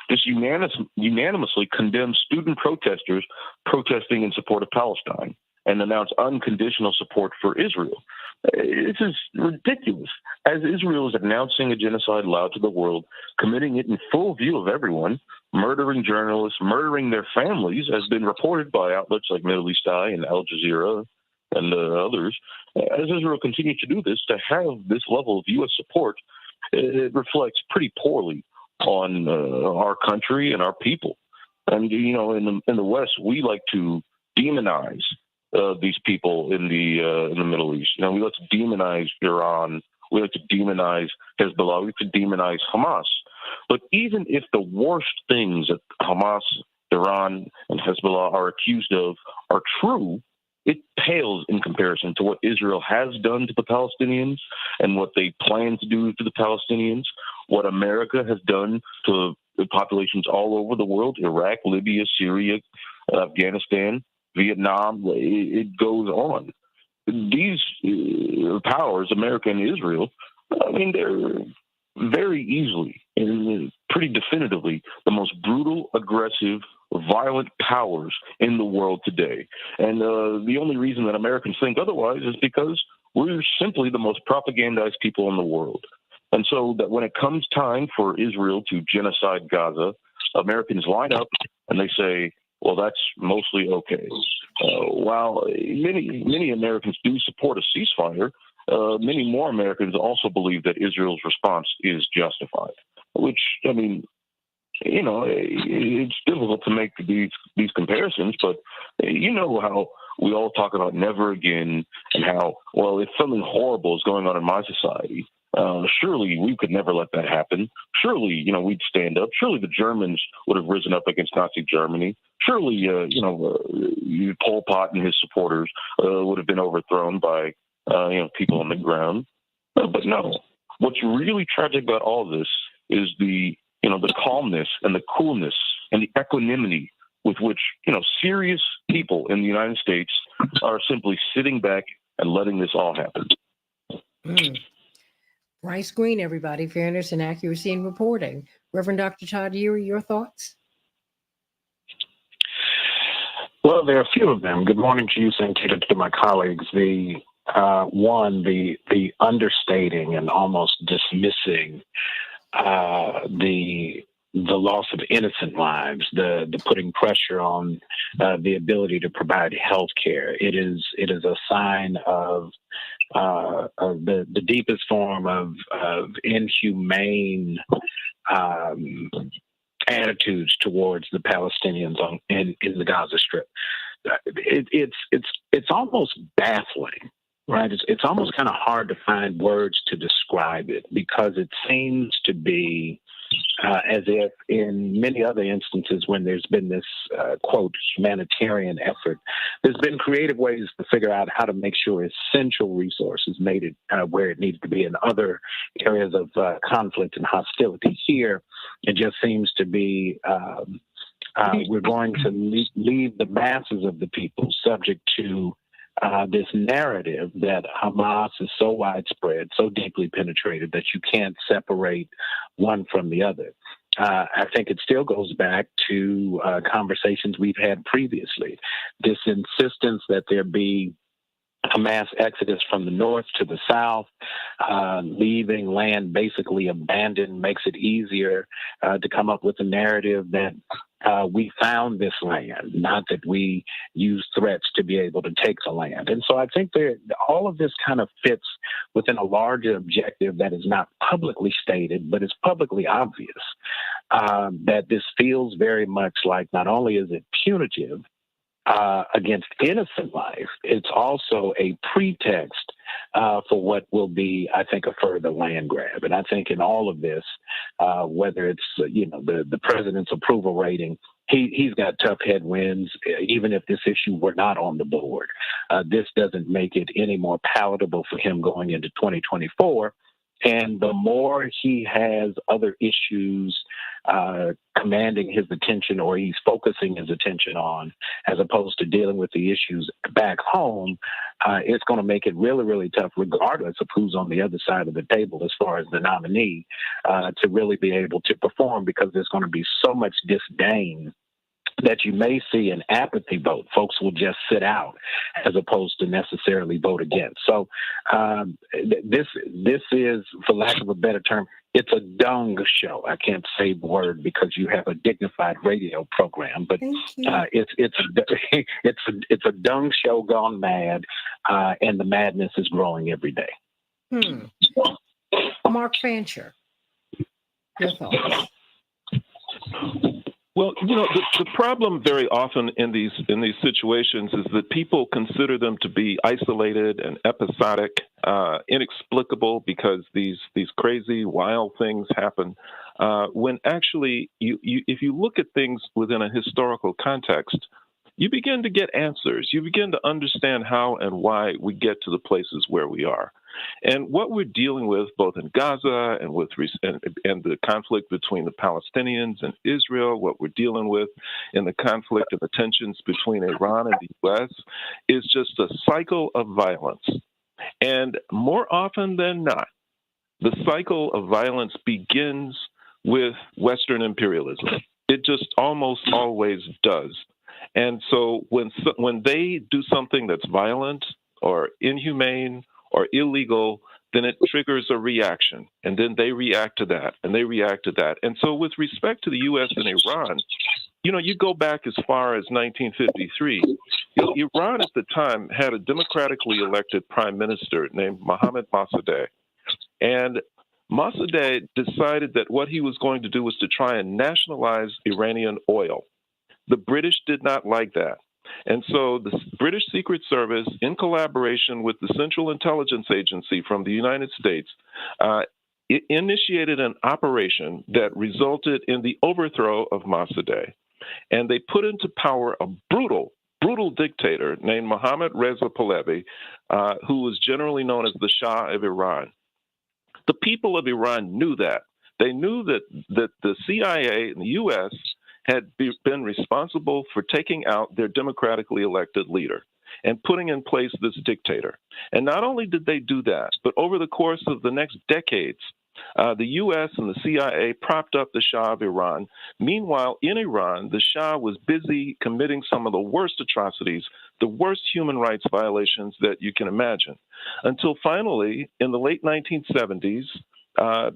just unanimously condemns student protesters protesting in support of Palestine and announced unconditional support for Israel. This is ridiculous. As Israel is announcing a genocide loud to the world, committing it in full view of everyone, murdering journalists, murdering their families, has been reported by outlets like Middle East Eye and Al Jazeera and others. As Israel continues to do this, to have this level of U.S. support, it reflects pretty poorly on our country and our people. And, in the West, we like to demonize these people in the Middle East. We like to demonize Iran. We like to demonize Hezbollah. We like to demonize Hamas. But even if the worst things that Hamas, Iran, and Hezbollah are accused of are true, it pales in comparison to what Israel has done to the Palestinians and what they plan to do to the Palestinians, what America has done to the populations all over the world, Iraq, Libya, Syria, Afghanistan, Vietnam. It goes on. These powers, America and Israel, they're very easily and pretty definitively the most brutal, aggressive, violent powers in the world today. And the only reason that Americans think otherwise is because we're simply the most propagandized people in the world. And so that when it comes time for Israel to genocide Gaza, Americans line up and they say, well, that's mostly okay. While many Americans do support a ceasefire, many more Americans also believe that Israel's response is justified, which, it's difficult to make these comparisons, but how we all talk about never again and how, well, if something horrible is going on in my society Surely we could never let that happen. Surely, we'd stand up. Surely the Germans would have risen up against Nazi Germany. Surely, Pol Pot and his supporters would have been overthrown by, people on the ground. But no, what's really tragic about all this is the calmness and the coolness and the equanimity with which, serious people in the United States are simply sitting back and letting this all happen. Bryce Green, everybody, fairness and accuracy in reporting. Reverend Dr. Todd Urey, your thoughts? Well, there are a few of them. Good morning to you, Santita, to my colleagues. The understating and almost dismissing the loss of innocent lives, the putting pressure on the ability to provide health care. It is a sign of the deepest form of inhumane attitudes towards the Palestinians in the Gaza Strip. It's almost baffling, right? It's almost kind of hard to find words to describe it, because it seems to be as if in many other instances when there's been this, quote, humanitarian effort, there's been creative ways to figure out how to make sure essential resources made it where it needs to be. In other areas of conflict and hostility, here it just seems to be we're going to leave the masses of the people subject to this narrative that Hamas is so widespread, so deeply penetrated that you can't separate one from the other. I think it still goes back to conversations we've had previously. This insistence that there be a mass exodus from the north to the south, leaving land basically abandoned, makes it easier to come up with a narrative that we found this land, not that we use threats to be able to take the land. And so I think all of this kind of fits within a larger objective that is not publicly stated, but is publicly obvious, that this feels very much like not only is it punitive against innocent life, it's also a pretext for what will be, I think, a further land grab. And I think in all of this, whether it's the president's approval rating, he's got tough headwinds. Even if this issue were not on the board, this doesn't make it any more palatable for him going into 2024. And the more he has other issues commanding his attention, or he's focusing his attention on, as opposed to dealing with the issues back home, it's going to make it really, really tough, regardless of who's on the other side of the table as far as the nominee, to really be able to perform, because there's going to be so much disdain that you may see an apathy vote. Folks will just sit out as opposed to necessarily vote against. So this is, for lack of a better term, it's a dung show. I can't say the word because you have a dignified radio program, but it's a dung show gone mad, and the madness is growing every day. Mark Fancher, your thoughts? Well, the problem very often in these situations is that people consider them to be isolated and episodic, inexplicable, because these crazy, wild things happen. When actually, if you look at things within a historical context, you begin to get answers. You begin to understand how and why we get to the places where we are. And what we're dealing with, both in Gaza and and the conflict between the Palestinians and Israel, what we're dealing with in the conflict and the tensions between Iran and the U.S., is just a cycle of violence. And more often than not, the cycle of violence begins with Western imperialism. It just almost always does. And so when they do something that's violent or inhumane or illegal, then it triggers a reaction. And then they react to that, and they react to that. And so with respect to the U.S. and Iran, you go back as far as 1953. Iran at the time had a democratically elected prime minister named Mohammad Mossadegh. And Mossadegh decided that what he was going to do was to try and nationalize Iranian oil. The British did not like that. And so the British Secret Service, in collaboration with the Central Intelligence Agency from the United States, it initiated an operation that resulted in the overthrow of Mossadegh. And they put into power a brutal dictator named Mohammad Reza Pahlavi, who was generally known as the Shah of Iran. The people of Iran knew that. They knew that the CIA and the U.S. had been responsible for taking out their democratically elected leader and putting in place this dictator. And not only did they do that, but over the course of the next decades, the U.S. and the CIA propped up the Shah of Iran. Meanwhile, in Iran, the Shah was busy committing some of the worst atrocities, the worst human rights violations that you can imagine. Until finally, in the late 1970s, the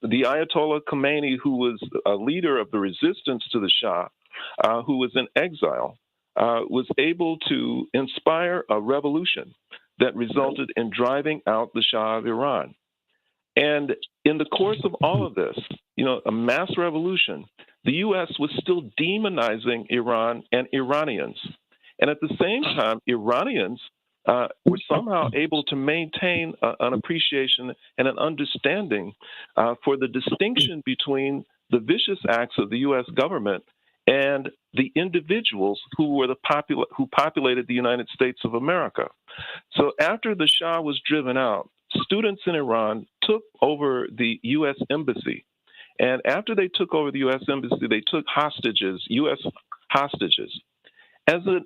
Ayatollah Khomeini, who was a leader of the resistance to the Shah, who was in exile, was able to inspire a revolution that resulted in driving out the Shah of Iran. And in the course of all of this, a mass revolution, the U.S. was still demonizing Iran and Iranians. And at the same time, Iranians were somehow able to maintain an appreciation and an understanding for the distinction between the vicious acts of the U.S. government and the individuals who populated the United States of America. So after the Shah was driven out, students in Iran took over the U.S. embassy. And after they took over the U.S. embassy, they took U.S. hostages, as a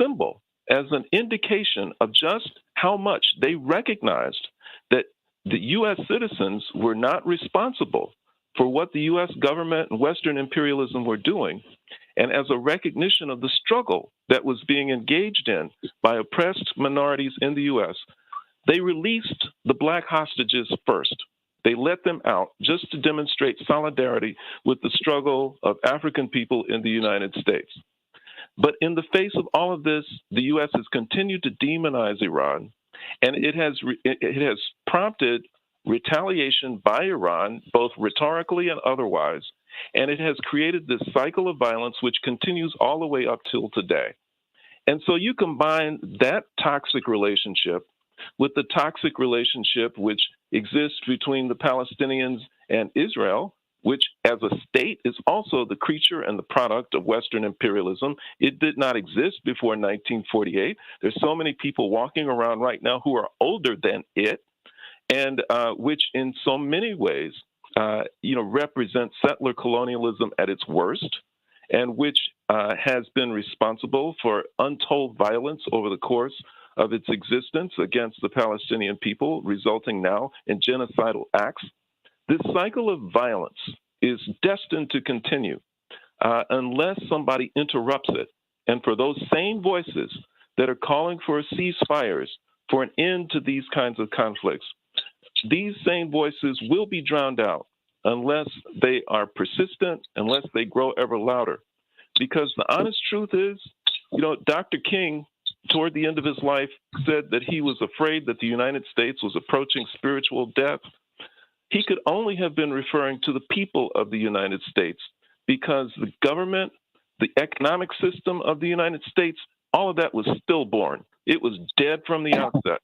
symbol, as an indication of just how much they recognized that the U.S. citizens were not responsible for what the U.S. government and Western imperialism were doing, and as a recognition of the struggle that was being engaged in by oppressed minorities in the U.S., they released the black hostages first. They let them out just to demonstrate solidarity with the struggle of African people in the United States. But in the face of all of this, the U.S. has continued to demonize Iran, and it has prompted retaliation by Iran, both rhetorically and otherwise, and it has created this cycle of violence which continues all the way up till today. And so you combine that toxic relationship with the toxic relationship which exists between the Palestinians and Israel, which as a state is also the creature and the product of Western imperialism. It did not exist before 1948. There's so many people walking around right now who are older than it, and which in so many ways, represent settler colonialism at its worst, and which has been responsible for untold violence over the course of its existence against the Palestinian people, resulting now in genocidal acts. This cycle of violence is destined to continue unless somebody interrupts it. And for those same voices that are calling for ceasefires, for an end to these kinds of conflicts, these same voices will be drowned out unless they are persistent, unless they grow ever louder. Because the honest truth is, Dr. King, toward the end of his life, said that he was afraid that the United States was approaching spiritual death. He could only have been referring to the people of the United States, because the government, the economic system of the United States, all of that was stillborn. It was dead from the outset.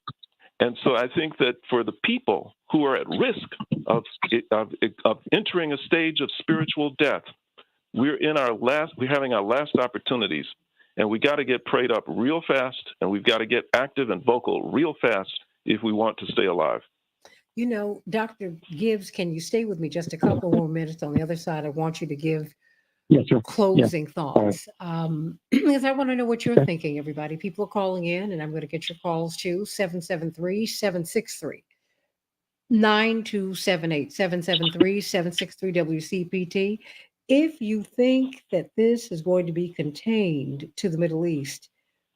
And so I think that for the people who are at risk of entering a stage of spiritual death, we're having our last opportunities, and we got to get prayed up real fast, and we've got to get active and vocal real fast if we want to stay alive. Dr. Gibbs, can you stay with me just a couple more minutes? On the other side, I want you to give closing thoughts, because I want to know what you're thinking, everybody. People are calling in, and I'm going to get your calls too. 773-763-9278, 773-763 WCPT. If you think that this is going to be contained to the Middle East,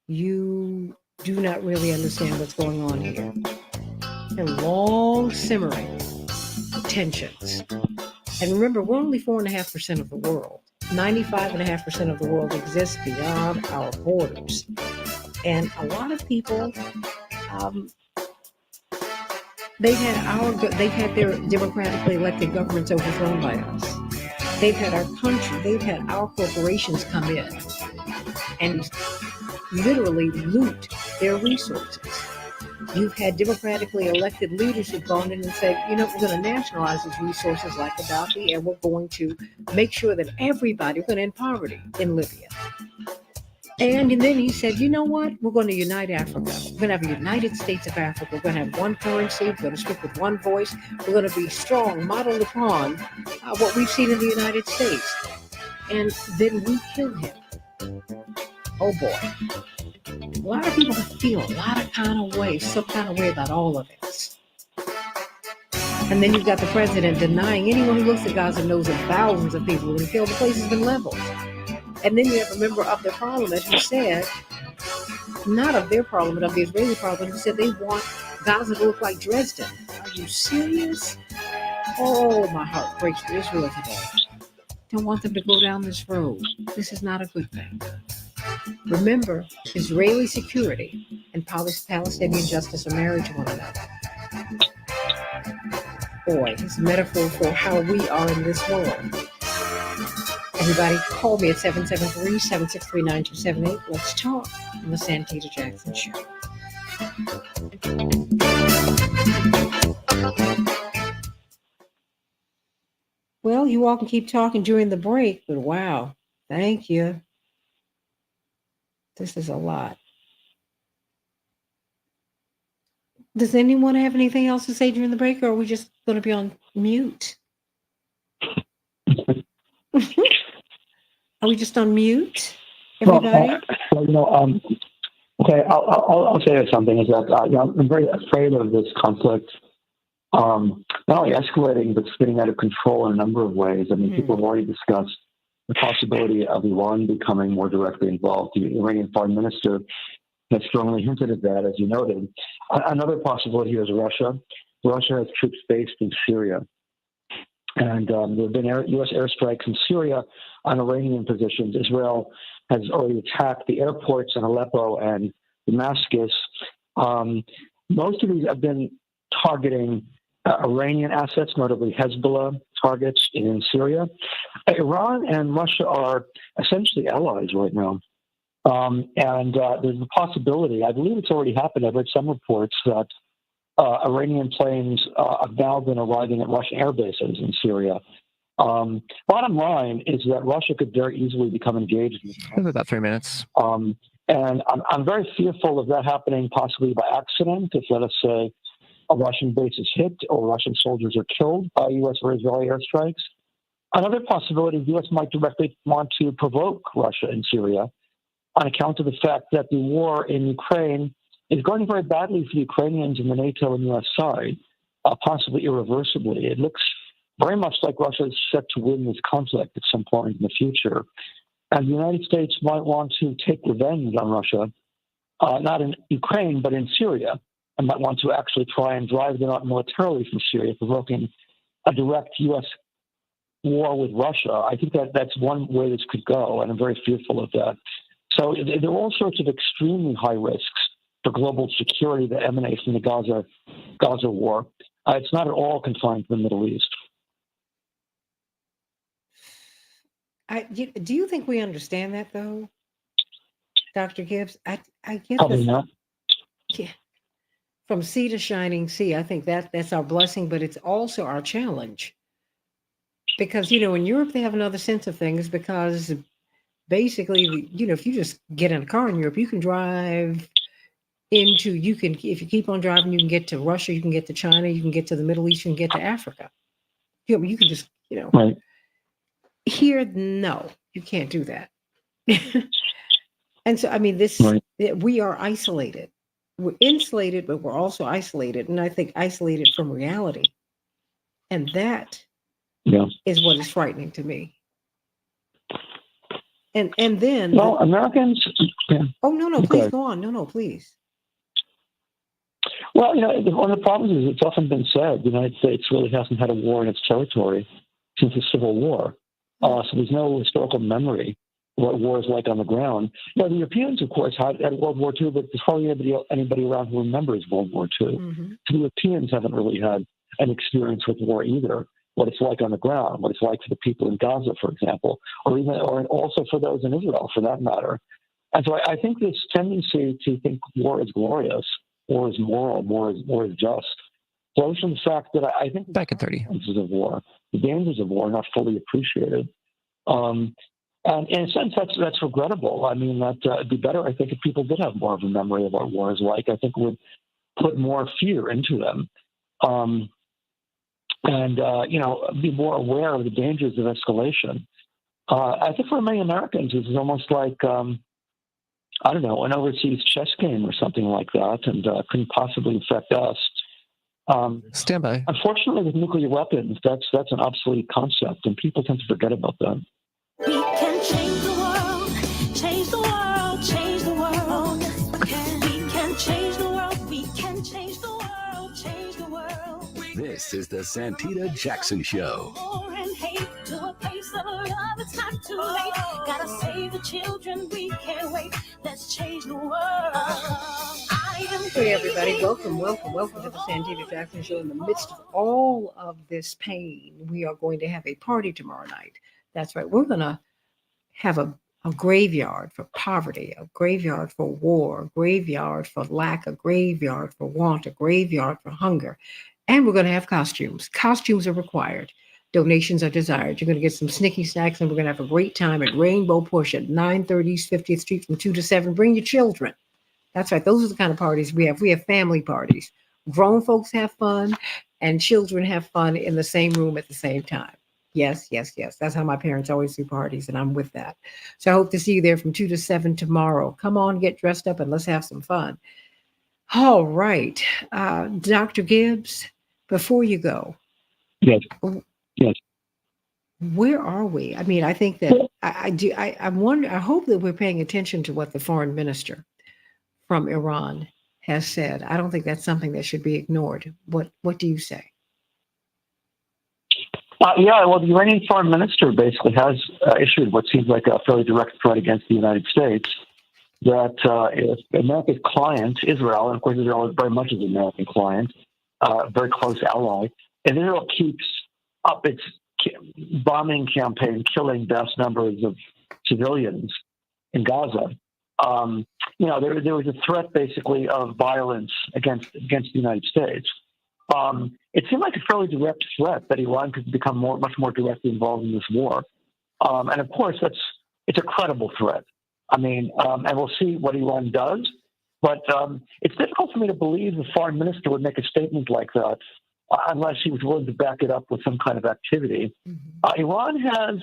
you do not really understand what's going on here. And long simmering tensions. And remember, we're only 4.5% of the world. 95.5% of the world exists beyond our borders. And a lot of people, they've had their democratically elected governments overthrown by us. They've had our country, they've had our corporations come in and literally loot their resources. You've had democratically elected leaders who've gone in and said, you know, we're going to nationalize these resources like Gaddafi, and we're going to make sure that everybody, we're going to end poverty in Libya. And then he said, you know what? We're going to unite Africa. We're going to have a United States of Africa. We're going to have one currency. We're going to speak with one voice. We're going to be strong, modeled upon what we've seen in the United States. And then we kill him. Oh boy. A lot of people feel a lot of kind of way, some kind of way about all of this. And then you've got the president denying anyone who looks at Gaza knows that thousands of people have been killed. The place has been leveled. And then you have a member of their parliament who said, not of their parliament, of the Israeli parliament, who said they want Gaza to look like Dresden. Are you serious? Oh, my heart breaks for Israel today. Don't want them to go down this road. This is not a good thing. Remember, Israeli security and Palestinian justice are married to one another. Boy, it's a metaphor for how we are in this world. Everybody, call me at 773-763-9278. Let's talk on the Santita Jackson Show. Well, you all can keep talking during the break, but wow, thank you. This is a lot. Does anyone have anything else to say during the break, or are we just going to be on mute? Are we just on mute, everybody? Okay, I'll say something. Is that I'm very afraid of this conflict, not only escalating but spinning out of control in a number of ways. I mean, people have already discussed the possibility of Iran becoming more directly involved. The Iranian foreign minister has strongly hinted at that, as you noted. Another possibility here is Russia. Russia has troops based in Syria. And there have been U.S. airstrikes in Syria on Iranian positions. Israel has already attacked the airports in Aleppo and Damascus. Most of these have been targeting Iranian assets, notably Hezbollah targets in Syria. Iran and Russia are essentially allies right now. And there's a possibility, I believe it's already happened, I've read some reports that Iranian planes have now been arriving at Russian air bases in Syria. Bottom line is that Russia could very easily become engaged in this. About 3 minutes. And I'm very fearful of that happening possibly by accident, if, let us say, a Russian base is hit or Russian soldiers are killed by U.S. or Israeli airstrikes. Another possibility, the U.S. might directly want to provoke Russia in Syria on account of the fact that the war in Ukraine is going very badly for the Ukrainians and the NATO and U.S. side, possibly irreversibly. It looks very much like Russia is set to win this conflict at some point in the future. And the United States might want to take revenge on Russia, not in Ukraine, but in Syria, and might want to actually try and drive them out militarily from Syria, provoking a direct U.S. war with Russia. I think that that's one way this could go, and I'm very fearful of that. So there are all sorts of extremely high risks for global security that emanate from the Gaza war. It's not at all confined to the Middle East. Do you think we understand that, though, Dr. Gibbs? I get Probably not. Yeah. From sea to shining sea, I think that's our blessing, but it's also our challenge. Because, in Europe, they have another sense of things because basically, if you just get in a car in Europe, you can drive if you keep on driving, you can get to Russia, you can get to China, you can get to the Middle East, you can get to Africa. You can just, Right. Here, no, you can't do that. And so, I mean, we are isolated. We're insulated, but we're also isolated. And I think isolated from reality. And that is what is frightening to me. And then... Well, Americans... Yeah. Oh, no, please go on. No, please. Well, one of the problems is it's often been said the United States really hasn't had a war in its territory since the Civil War. So there's no historical memory of what war is like on the ground. The Europeans, of course, had World War II, but there's hardly anybody around who remembers World War II. Mm-hmm. So the Europeans haven't really had an experience with war either, what it's like on the ground, what it's like for the people in Gaza, for example, or also for those in Israel, for that matter. And so I think this tendency to think war is glorious, war is moral, war is just, flows from the fact that I think back in 30, the dangers of war are not fully appreciated. And in a sense, that's regrettable. I mean, it'd be better, I think, if people did have more of a memory of what war is like. I think it would put more fear into them. Be more aware of the dangers of escalation. I think for many Americans, this is almost like, an overseas chess game or something like that, and couldn't possibly affect us. Stand by. Unfortunately, with nuclear weapons, that's an obsolete concept, and people tend to forget about that. We can change the world, change the world, change the world. We can change the world, we can change the world, change the world. This is the Santita Jackson Show. War and hate to a place of love, it's not too late. Gotta save the children, we can't wait. Let's change the world. Hey everybody, welcome to the Santita Jackson Show. In the midst of all of this pain, we are going to have a party tomorrow night. That's right. We're going to have a graveyard for poverty, a graveyard for war, a graveyard for lack, a graveyard for want, a graveyard for hunger. And we're going to have costumes. Costumes are required. Donations are desired. You're going to get some snicky snacks, and we're going to have a great time at Rainbow Push at 930 East 50th Street from 2 to 7. Bring your children. That's right. Those are the kind of parties we have. We have family parties. Grown folks have fun, and children have fun in the same room at the same time. Yes. That's how my parents always do parties, and I'm with that. So I hope to see you there from 2 to 7 tomorrow. Come on, get dressed up, and let's have some fun. All right. Dr. Gibbs, before you go. Yes. Where are we? I mean, I think that I wonder, I hope that we're paying attention to what the foreign minister from Iran has said. I don't think that's something that should be ignored. What do you say? Well, the Iranian foreign minister basically has issued what seems like a fairly direct threat against the United States, that if America's client, Israel, and of course Israel very much is an American client, a very close ally, and Israel keeps up its bombing campaign, killing vast numbers of civilians in Gaza, there was a threat basically of violence against the United States. It seemed like a fairly direct threat that Iran could become much more directly involved in this war. And of course, it's a credible threat. I mean, and we'll see what Iran does. But it's difficult for me to believe the foreign minister would make a statement like that unless he was willing to back it up with some kind of activity. Iran has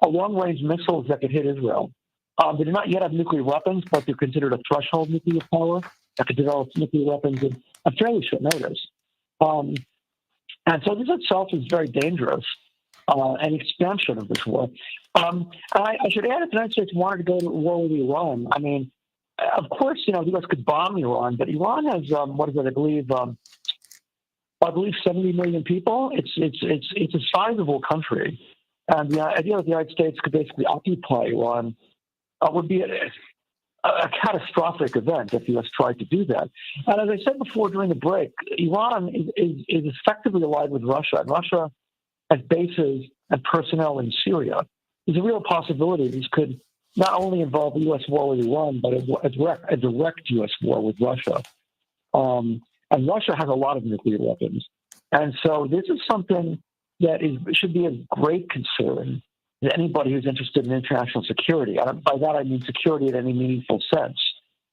long-range missiles that could hit Israel. They do not yet have nuclear weapons, but they're considered a threshold nuclear power that could develop nuclear weapons in a fairly short notice. And so this itself is very dangerous, an expansion of this war. I should add, if the United States wanted to go to war with Iran, I mean, of course, the U.S. could bomb Iran, but Iran has, I believe 70 million people. It's a sizable country. And the idea that the United States could basically occupy Iran would be a catastrophic event if the U.S. tried to do that. And as I said before during the break, Iran is effectively allied with Russia, and Russia has bases and personnel in Syria. There's a real possibility this could not only involve a U.S. war with Iran, but a direct U.S. war with Russia. And Russia has a lot of nuclear weapons. And so this is something that should be of great concern to anybody who's interested in international security. And by that, I mean security in any meaningful sense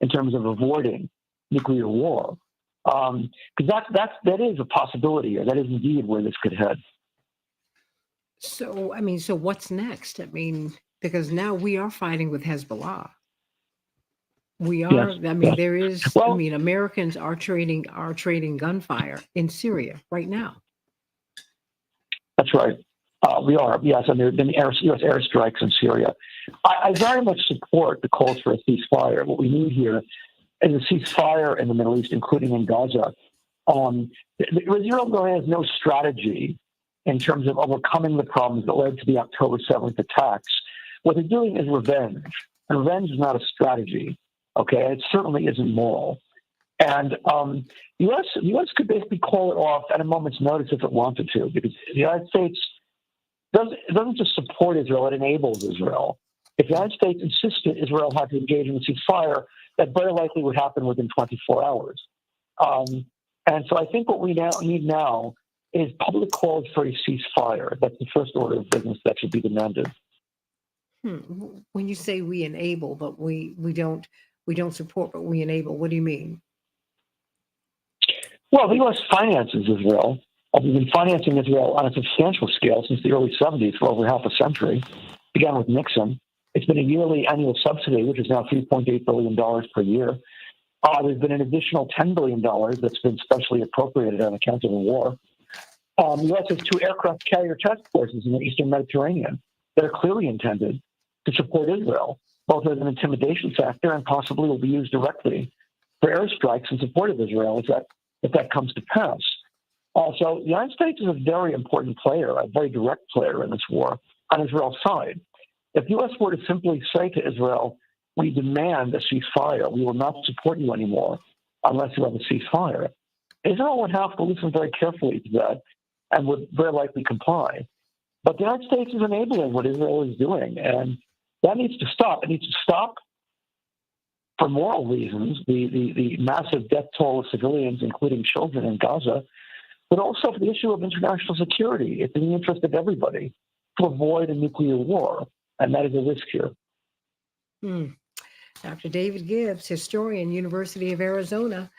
in terms of avoiding nuclear war. Because that is a possibility, or that is indeed where this could head. So what's next? I mean, because now we are fighting with Hezbollah. We are. Yes. I mean, there is. Well, I mean, Americans are trading gunfire in Syria right now. That's right. We are. Yes, and there have been U.S. airstrikes in Syria. I very much support the calls for a ceasefire. What we need here is a ceasefire in the Middle East, including in Gaza. Israel has no strategy in terms of overcoming the problems that led to the October 7th attacks. What they're doing is revenge, and revenge is not a strategy. Okay, it certainly isn't moral. And the U.S. could basically call it off at a moment's notice if it wanted to, because the United States doesn't just support Israel; it enables Israel. If the United States insisted Israel had to engage in a ceasefire, that very likely would happen within 24 hours. And so I think what we need now is public calls for a ceasefire. That's the first order of business that should be demanded. When you say we enable, but we don't support, but we enable, what do you mean? Well, the U.S. finances Israel. We've been financing Israel on a substantial scale since the early 70s for over half a century. Began with Nixon. It's been a yearly annual subsidy, which is now $3.8 billion per year. There's been an additional $10 billion that's been specially appropriated on account of the war. The U.S. has 2 aircraft carrier task forces in the Eastern Mediterranean that are clearly intended to support Israel, both as an intimidation factor and possibly will be used directly for airstrikes in support of Israel if that comes to pass. Also, the United States is a very important player, a very direct player in this war on Israel's side. If the U.S. were to simply say to Israel, we demand a ceasefire, we will not support you anymore unless you have a ceasefire, Israel would have to listen very carefully to that and would very likely comply. But the United States is enabling what Israel is doing, and that needs to stop. It needs to stop for moral reasons, the massive death toll of civilians, including children in Gaza, but also for the issue of international security. It's in the interest of everybody to avoid a nuclear war, and that is a risk here. Dr. David Gibbs, historian, University of Arizona.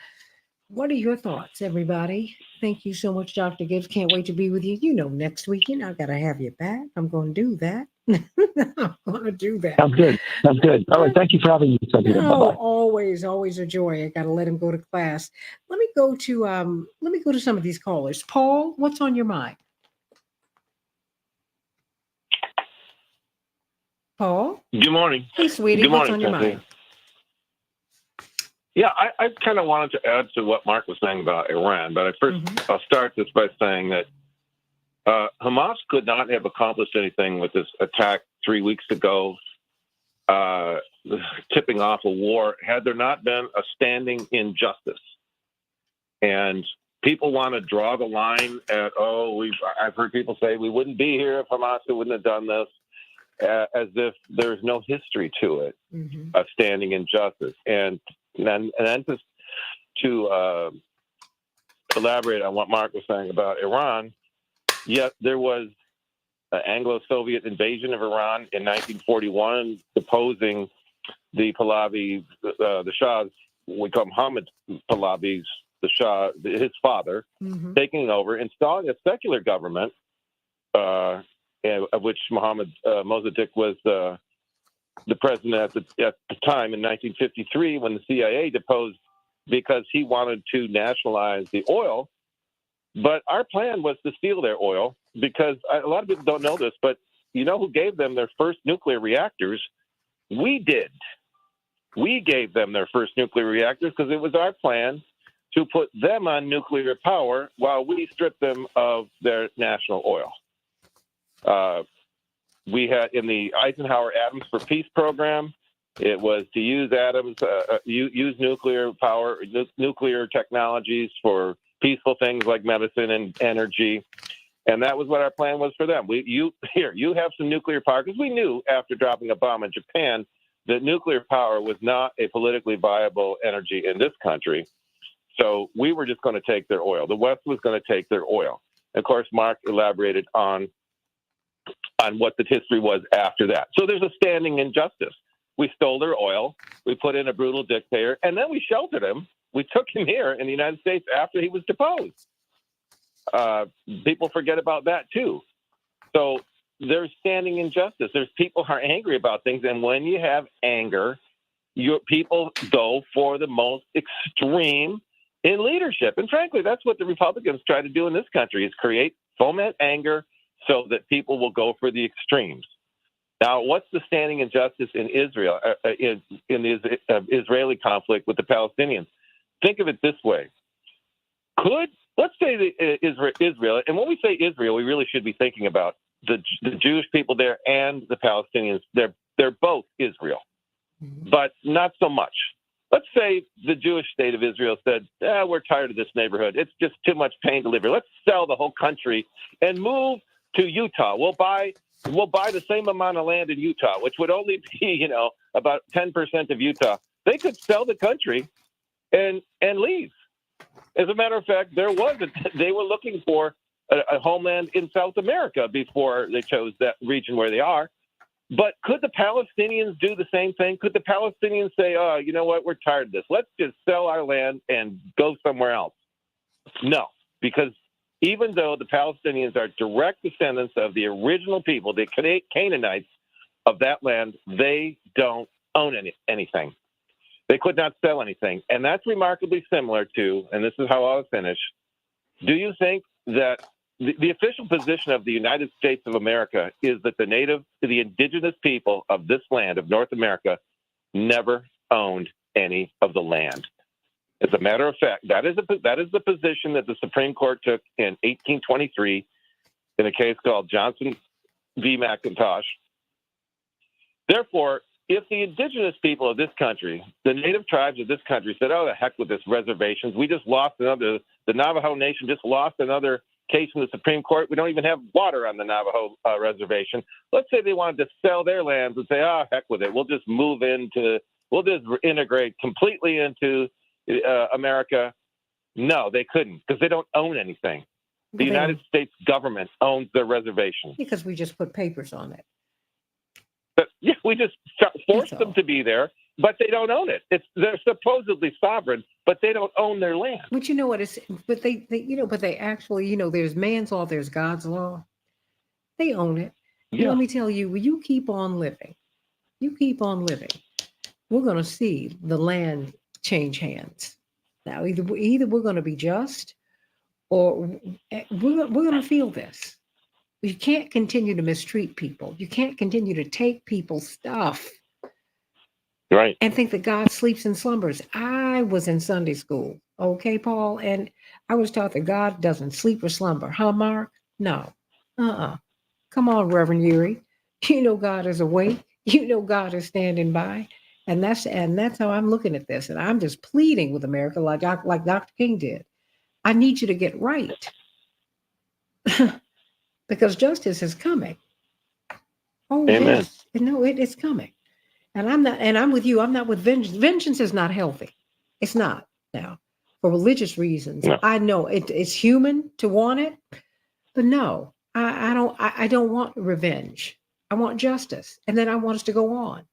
What are your thoughts, everybody? Thank you so much, Dr. Gibbs. Can't wait to be with you. Next weekend, I've got to have you back. I'm going to do that. I'm going to do that. Sounds good. Sounds good. All right. Thank you for having me. No, always a joy. I got to let him go to class. Let me go to some of these callers. Paul, what's on your mind? Paul? Good morning. Hey, sweetie. Good morning, what's on your mind? Yeah, I kind of wanted to add to what Mark was saying about Iran, but I'll start this by saying that Hamas could not have accomplished anything with this attack 3 weeks ago, tipping off a war, had there not been a standing injustice. And people want to draw the line at, I've heard people say we wouldn't be here if Hamas wouldn't have done this, as if there's no history to it of standing injustice. And then just to elaborate on what Mark was saying about Iran, yes, there was an Anglo-Soviet invasion of Iran in 1941, deposing the Pahlavi, the Shah's, we call him Mohammed Pahlavi's, the Shah, his father, taking over, installing a secular government, of which Mohammed Mossadegh was the president at the time in 1953 when the CIA deposed because he wanted to nationalize the oil. But our plan was to steal their oil because a lot of people don't know this, but you know who gave them their first nuclear reactors? We did. We gave them their first nuclear reactors because it was our plan to put them on nuclear power while we stripped them of their national oil. We had in the Eisenhower Atoms for Peace program, it was to use use nuclear power, nuclear technologies for peaceful things like medicine and energy. And that was what our plan was for them. You have some nuclear power, because we knew after dropping a bomb in Japan that nuclear power was not a politically viable energy in this country. So we were just going to take their oil. The West was going to take their oil. Of course, Mark elaborated on what the history was after that. So there's a standing injustice. We stole their oil, we put in a brutal dictator, and then we sheltered him. We took him here in the United States after he was deposed. People forget about that too. So there's standing injustice. There's people who are angry about things, and when you have anger, people go for the most extreme in leadership. And frankly, that's what the Republicans try to do in this country, is foment anger so that people will go for the extremes. Now, what's the standing injustice in Israel, in the Israeli conflict with the Palestinians? Think of it this way. Let's say Israel, and when we say Israel, we really should be thinking about the Jewish people there and the Palestinians. They're both Israel, but not so much. Let's say the Jewish state of Israel said, we're tired of this neighborhood. It's just too much pain to live here. Let's sell the whole country and move to Utah. We'll buy will buy the same amount of land in Utah, which would only be, about 10% of Utah. They could sell the country and leave. As a matter of fact, they were looking for a homeland in South America before they chose that region where they are. But could the Palestinians do the same thing? Could the Palestinians say, oh, you know what, we're tired of this. Let's just sell our land and go somewhere else? No, because even though the Palestinians are direct descendants of the original people, the Canaanites of that land, they don't own anything. They could not sell anything. And that's remarkably similar to, and this is how I'll finish, do you think that the official position of the United States of America is that the indigenous people of this land, of North America, never owned any of the land? As a matter of fact, that is the position that the Supreme Court took in 1823 in a case called Johnson v. McIntosh. Therefore, if the indigenous people of this country, the native tribes of this country said, oh, the heck with this reservations, we just lost the Navajo Nation just lost another case in the Supreme Court. We don't even have water on the Navajo reservation. Let's say they wanted to sell their lands and say, oh, heck with it. We'll just integrate completely into America. No, they couldn't because they don't own anything. The United States government owns their reservation. Because we just put papers on it. But yeah, we just forced them to be there, but they don't own it. They're supposedly sovereign, but they don't own their land. But you know what? But they actually, there's man's law, there's God's law. They own it. Yeah. Let me tell you, when you keep on living, we're going to see the land change hands. Now, either we're going to be just, or we're going to feel this. You can't continue to mistreat people. You can't continue to take people's stuff. Right. And think that God sleeps and slumbers. I was in Sunday school, okay, Paul? And I was taught that God doesn't sleep or slumber. Huh, Mark? No. Come on, Reverend Yuri. You know God is awake. You know God is standing by. And that's how I'm looking at this. And I'm just pleading with America like Dr. King did. I need you to get right. Because justice is coming. Oh, amen. Yes. No, it's coming. And I'm with you. I'm not with vengeance. Vengeance is not healthy. It's not now for religious reasons. No. I know it's human to want it, but no, I don't want revenge. I want justice. And then I want us to go on.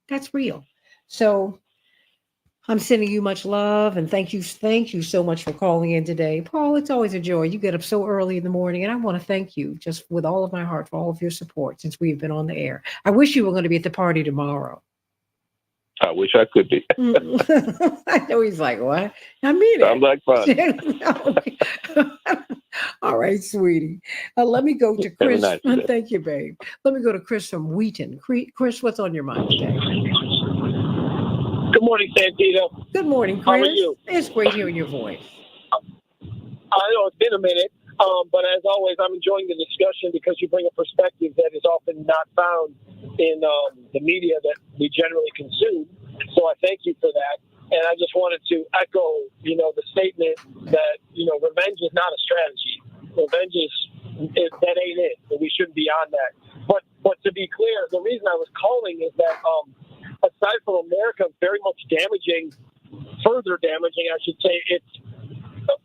That's real. So I'm sending you much love and thank you so much for calling in today. Paul, it's always a joy. You get up so early in the morning, and I want to thank you just with all of my heart for all of your support since we've been on the air. I wish you were going to be at the party tomorrow. I wish I could be. I know he's like, what? I mean it. Sounds like fun. All right, sweetie. Let me go to Chris. Nice thank you, babe. Let me go to Chris from Wheaton. Chris, what's on your mind today? Good morning, Santita. Good morning, Chris. How are you? It's great hearing your voice. I know it's been a minute, but as always, I'm enjoying the discussion because you bring a perspective that is often not found in the media that we generally consume. So I thank you for that. And I just wanted to echo, the statement that, revenge is not a strategy. Revenge that ain't it. And we shouldn't be on that. But to be clear, the reason I was calling is that aside from America very much further damaging, I should say,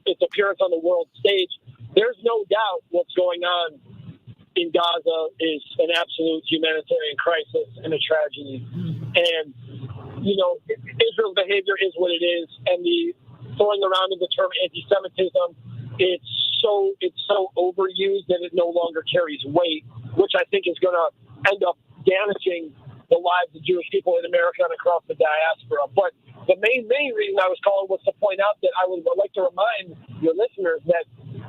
its appearance on the world stage, there's no doubt what's going on in Gaza is an absolute humanitarian crisis and a tragedy. And, Israel's behavior is what it is. And the throwing around of the term anti-Semitism, it's so overused that it no longer carries weight, which I think is going to end up damaging the lives of Jewish people in America and across the diaspora. But the main reason I was calling was to point out that I would like to remind your listeners that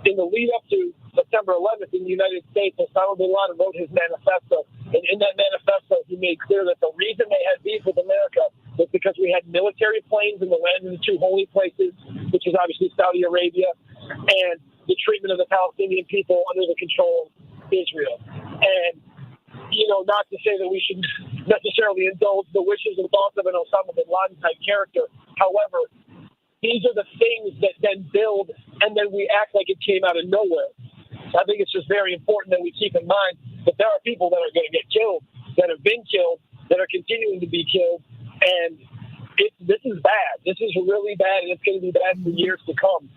in the lead up to September 11th in the United States, Osama bin Laden wrote his manifesto. And in that manifesto, he made clear that the reason they had beef with America was because we had military planes in the land of the two holy places, which is obviously Saudi Arabia, and the treatment of the Palestinian people under the control of Israel. And not to say that we should necessarily indulge the wishes and thoughts of an Osama bin Laden type character. However, these are the things that then build, and then we act like it came out of nowhere. So I think it's just very important that we keep in mind but there are people that are going to get killed, that have been killed, that are continuing to be killed, and this is bad. This is really bad, and it's going to be bad for years to come.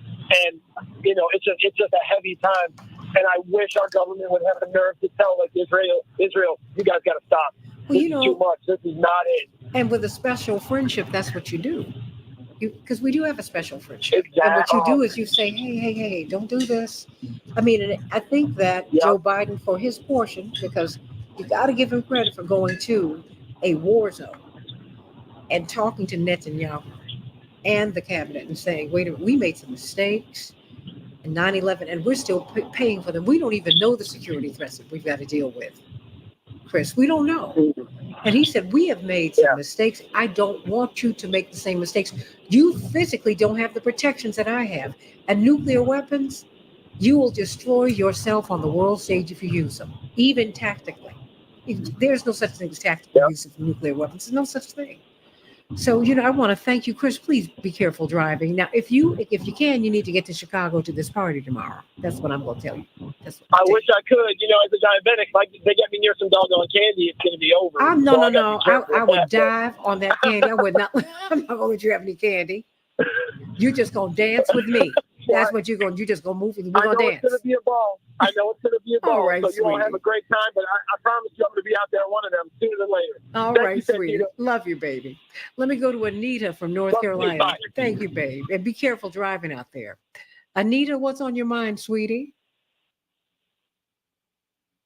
And it's just a heavy time. And I wish our government would have the nerve to tell Israel, you guys got to stop. Well, this is too much. This is not it. And with a special friendship, that's what you do. Because we do have a special friendship. Exactly. And what you do is you say, hey, don't do this. I mean, and I think that Joe Biden, for his portion, because you got to give him credit for going to a war zone and talking to Netanyahu and the cabinet and saying, wait a minute, we made some mistakes in 9/11 and we're still paying for them. We don't even know the security threats that we've got to deal with. Chris, we don't know. And he said, we have made some mistakes. I don't want you to make the same mistakes. You physically don't have the protections that I have. And nuclear weapons, you will destroy yourself on the world stage if you use them, even tactically. There's no such thing as tactical use of nuclear weapons. There's no such thing. So, I want to thank you, Chris. Please be careful driving. Now, if you can, you need to get to Chicago to this party tomorrow. That's what I'm going to tell you. I wish I could. As a diabetic, like they get me near some doggone candy, it's going to be over. No. I would dive on that candy. I would not. I'm not going to let you have any candy. You're just going to dance with me. That's what you're going to do. You're just going to move and we're going to dance. It's going to be a ball. I know it's going to be a ball. All right, so you all have a great time, but I promise you I'm going to be out there one of them sooner than later. All right, sweetie. Love you, baby. Let me go to Anita from North Carolina. Thank you, babe. And be careful driving out there. Anita, what's on your mind, sweetie?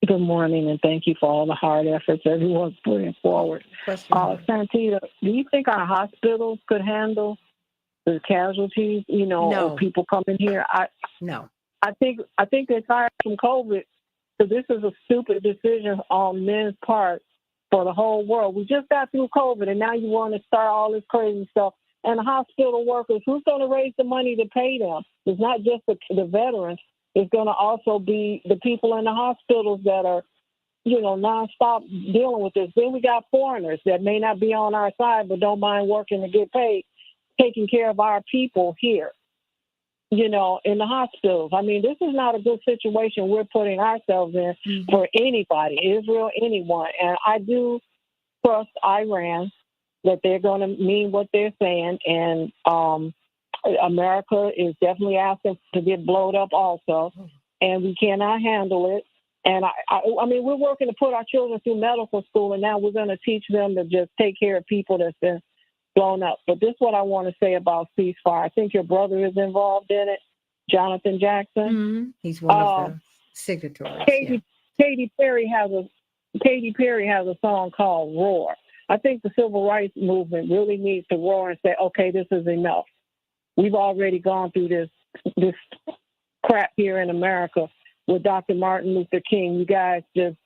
Good morning, and thank you for all the hard efforts everyone's putting forward. Santita, do you think our hospitals could handle the casualties, of people coming here? No. I think they're tired from COVID. So this is a stupid decision on men's part for the whole world. We just got through COVID, and now you want to start all this crazy stuff. And the hospital workers, who's going to raise the money to pay them? It's not just the veterans. It's going to also be the people in the hospitals that are, nonstop dealing with this. Then we got foreigners that may not be on our side but don't mind working to get paid, taking care of our people here, in the hospitals. I mean, this is not a good situation we're putting ourselves in for anybody, Israel, anyone. And I do trust Iran that they're going to mean what they're saying. And America is definitely asking to get blowed up also. And we cannot handle it. And I mean, we're working to put our children through medical school, and now we're going to teach them to just take care of people that's been blown up. But this is what I want to say about ceasefire. I think your brother is involved in it, Jonathan Jackson. Mm-hmm. He's one of the signatories. Katy Perry has a song called Roar. I think the civil rights movement really needs to roar and say, okay, this is enough. We've already gone through this crap here in America with Dr. Martin Luther King. You guys just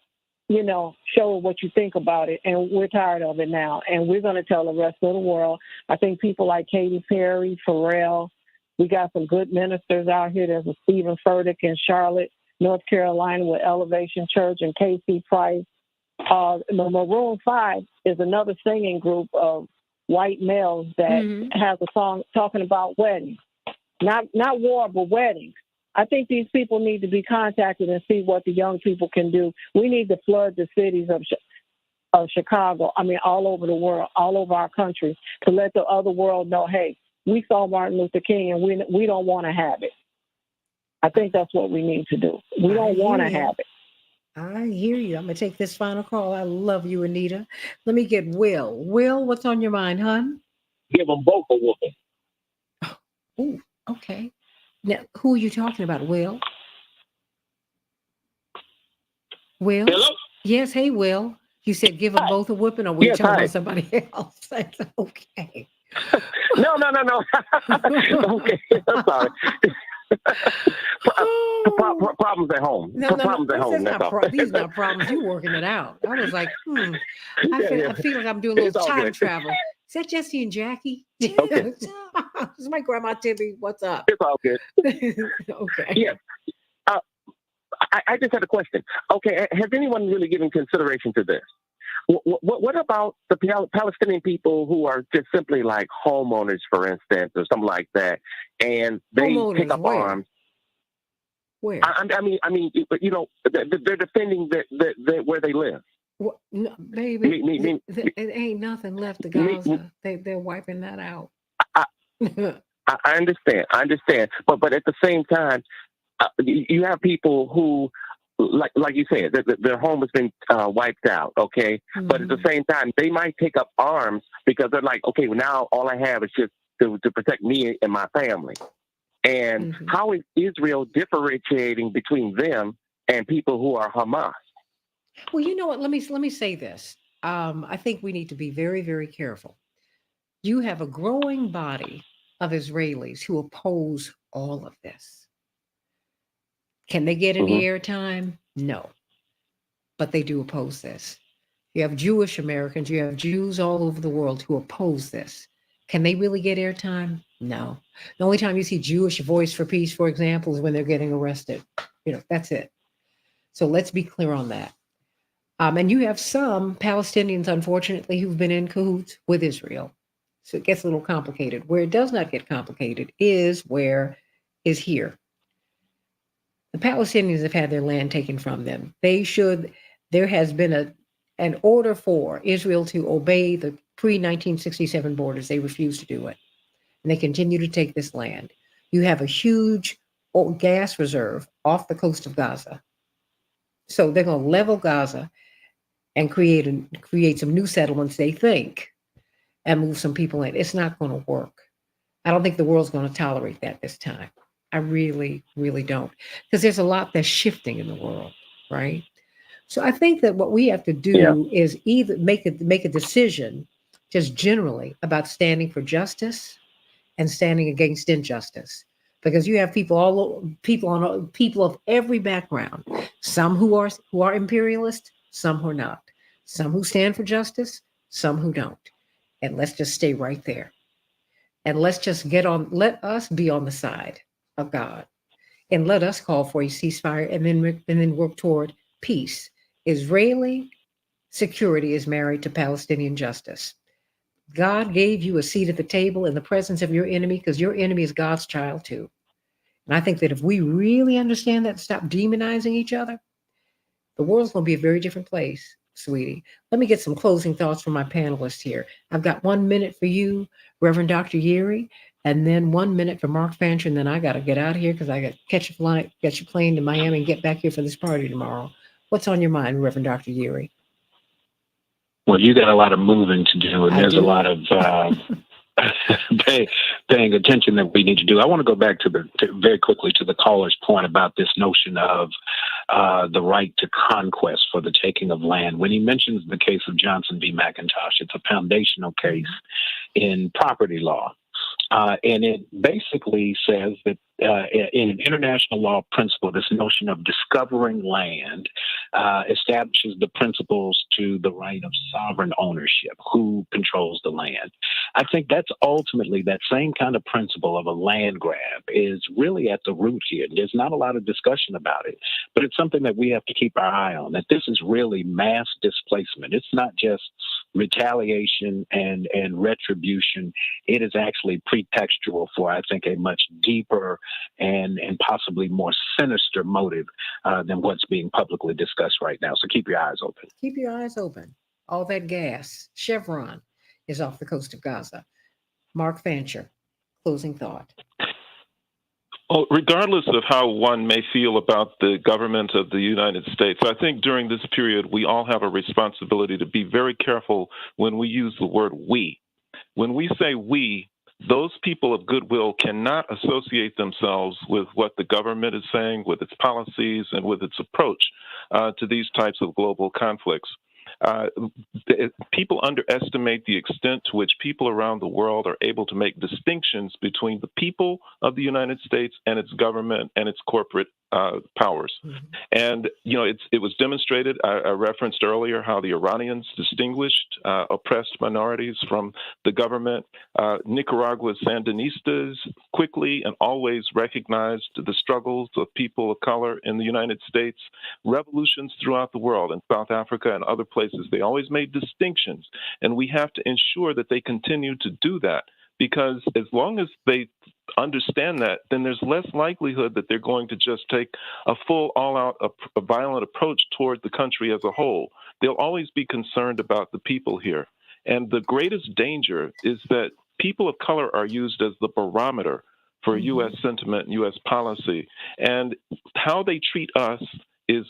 show what you think about it, and we're tired of it now. And we're going to tell the rest of the world. I think people like Katy Perry, Pharrell, we got some good ministers out here. There's a Stephen Furtick in Charlotte, North Carolina with Elevation Church, and Casey Price. The Maroon 5 is another singing group of white males that has a song talking about weddings. Not war, but weddings. I think these people need to be contacted and see what the young people can do. We need to flood the cities of Chicago, all over the world, all over our country, to let the other world know, hey, we saw Martin Luther King and we don't want to have it. I think that's what we need to do. We don't want to have it. I hear you. I'm going to take this final call. I love you, Anita. Let me get Will. Will, what's on your mind, hon? Give them both a whooping. Oh, okay. Now, who are you talking about, Will? Will? Hello? Yes, hey, Will. You said give them both a whooping, or were you talking about somebody else? That's okay. No. Okay, I'm sorry. Problems at home. Problems at home. These are not problems. You working it out. I was like, I feel like I'm doing a little time travel. Is that Jesse and Jackie? Okay. This is my grandma Timmy. What's up? It's all good. Okay. Yeah. I just had a question. Okay, has anyone really given consideration to this? What about the Palestinian people who are just simply like homeowners, for instance, or something like that, and they pick up arms? Where? I mean, you know, they're defending where they live. Well, no, baby, it ain't nothing left of Gaza. They're wiping that out. I understand. But at the same time, you have people who, like you said, their home has been wiped out. Okay, but at the same time, they might take up arms because they're like, okay, well, now all I have is just to protect me and my family. And how is Israel differentiating between them and people who are Hamas? Well, you know what? Let me say this. I think we need to be very, very careful. You have a growing body of Israelis who oppose all of this. Can they get any airtime? No, but they do oppose this. You have Jewish Americans, you have Jews all over the world who oppose this. Can they really get airtime? No. The only time you see Jewish Voice for Peace, for example, is when they're getting arrested. You know, that's it. So let's be clear on that. And you have some Palestinians, unfortunately, who've been in cahoots with Israel. So it gets a little complicated. Where it does not get complicated is here. The Palestinians have had their land taken from them. There has been an order for Israel to obey the pre-1967 borders. They refuse to do it. And they continue to take this land. You have a huge gas reserve off the coast of Gaza. So they're going to level Gaza and create some new settlements, they think, and move some people in. It's not going to work. I don't think the world's going to tolerate that this time. I really, really don't. Because there's a lot that's shifting in the world, right? So I think that what we have to do is either make a decision just generally about standing for justice and standing against injustice. Because you have people of every background, some who are imperialist, some who are not, some who stand for justice, some who don't. And let's just stay right there. And let's just let us be on the side of God. And let us call for a ceasefire and then work toward peace. Israeli security is married to Palestinian justice. God gave you a seat at the table in the presence of your enemy because your enemy is God's child too. And I think that if we really understand that and stop demonizing each other, the world's going to be a very different place, sweetie. Let me get some closing thoughts from my panelists here. I've got 1 minute for you, Reverend Dr. Yeary, and then 1 minute for Mark Fancher, and then I got to get out of here because I got to catch a plane to Miami and get back here for this party tomorrow. What's on your mind, Reverend Dr. Yeary? Well, you got a lot of moving to do, and there's a lot of paying attention that we need to do. I want to go back very quickly to the caller's point about this notion of the right to conquest for the taking of land. When he mentions the case of Johnson v. McIntosh, it's a foundational case in property law. And it basically says that in an international law principle, this notion of discovering land establishes the principles to the right of sovereign ownership, who controls the land. I think that's ultimately that same kind of principle of a land grab is really at the root here. There's not a lot of discussion about it, but it's something that we have to keep our eye on, that this is really mass displacement. It's not just retaliation and retribution. It is actually pretextual for, I think, a much deeper and possibly more sinister motive than what's being publicly discussed right now. So keep your eyes open. Keep your eyes open. All that gas, Chevron, is off the coast of Gaza. Mark Fancher, closing thought. Well, regardless of how one may feel about the government of the United States, I think during this period we all have a responsibility to be very careful when we use the word we. When we say we, those people of goodwill cannot associate themselves with what the government is saying, with its policies, and with its approach to these types of global conflicts. People underestimate the extent to which people around the world are able to make distinctions between the people of the United States and its government and its corporate powers. And, you know, it was demonstrated, I referenced earlier how the Iranians distinguished oppressed minorities from the government. Nicaragua's Sandinistas quickly and always recognized the struggles of people of color in the United States. Revolutions throughout the world, in South Africa and other places, they always made distinctions. And we have to ensure that they continue to do that, because as long as they understand that, then there's less likelihood that they're going to just take a full, all-out, a violent approach toward the country as a whole. They'll always be concerned about the people here. And the greatest danger is that people of color are used as the barometer for U.S. sentiment and U.S. policy. And how they treat us is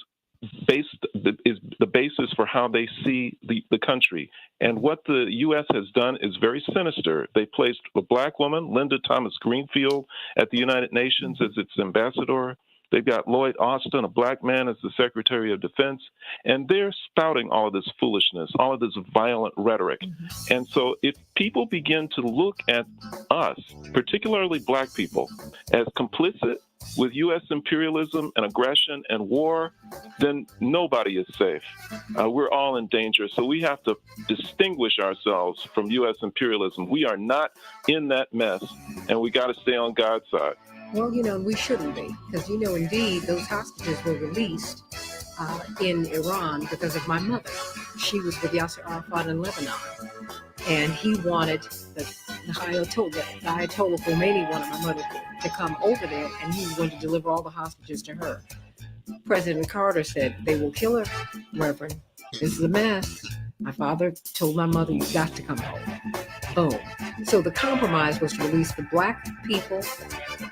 the basis for how they see the country. And what the U.S. has done is very sinister. They placed a black woman, Linda Thomas Greenfield, at the United Nations as its ambassador. They've got Lloyd Austin, a black man, as the Secretary of Defense, and they're spouting all of this foolishness, all of this violent rhetoric. And so if people begin to look at us, particularly black people, as complicit with U.S. imperialism and aggression and war, then nobody is safe. We're all in danger. So we have to distinguish ourselves from U.S. imperialism. We are not in that mess, and we got to stay on God's side. Well, we shouldn't be, because, indeed, those hostages were released in Iran because of my mother. She was with Yasser Arafat in Lebanon, and he wanted the Ayatollah Khomeini wanted my mother to come over there, and he wanted to deliver all the hostages to her. President Carter said, "They will kill her, Reverend. This is a mess." My father told my mother, "You've got to come home." Boom. So the compromise was to release the black people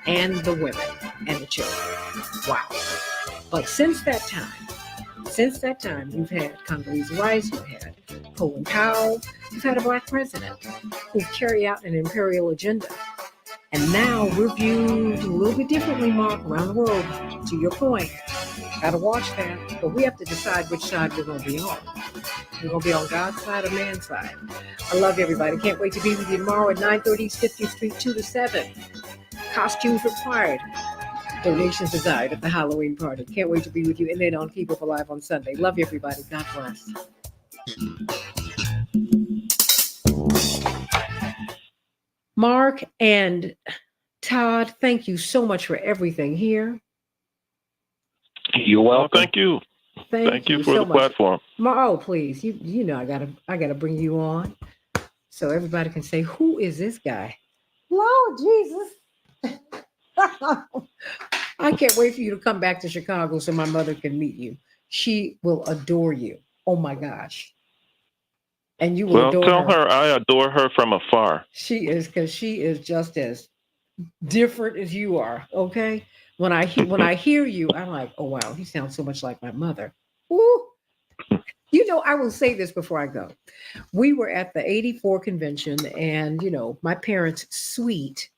and the women and the children. Wow. But since that time, you've had Condoleezza Rice, you've had Colin Powell, you've had a black president who carry out an imperial agenda. And now we're viewed a little bit differently, Mark, around the world. To your point, gotta watch that. But we have to decide which side we're going to be on. We're going to be on God's side or man's side. I love everybody. Can't wait to be with you tomorrow at 9:30 50th Street, 2 to 7. Costumes required. Donations desired at the Halloween party. Can't wait to be with you. And then on Keep Up Alive on Sunday. Love you, everybody. God bless. Mark and Todd, thank you so much for everything here. You're welcome. Thank you. Thank you for so the much. platform. Oh, please. You know I gotta bring you on so everybody can say, who is this guy? Lord Jesus. I can't wait for you to come back to Chicago so my mother can meet you. She will adore you. Oh my gosh. And you will adore tell her I adore her from afar. She is, because she is just as different as you are. Okay. When I hear you, I'm like, oh wow, he sounds so much like my mother. Ooh. I will say this before I go. We were at the 84 convention, and my parents' suite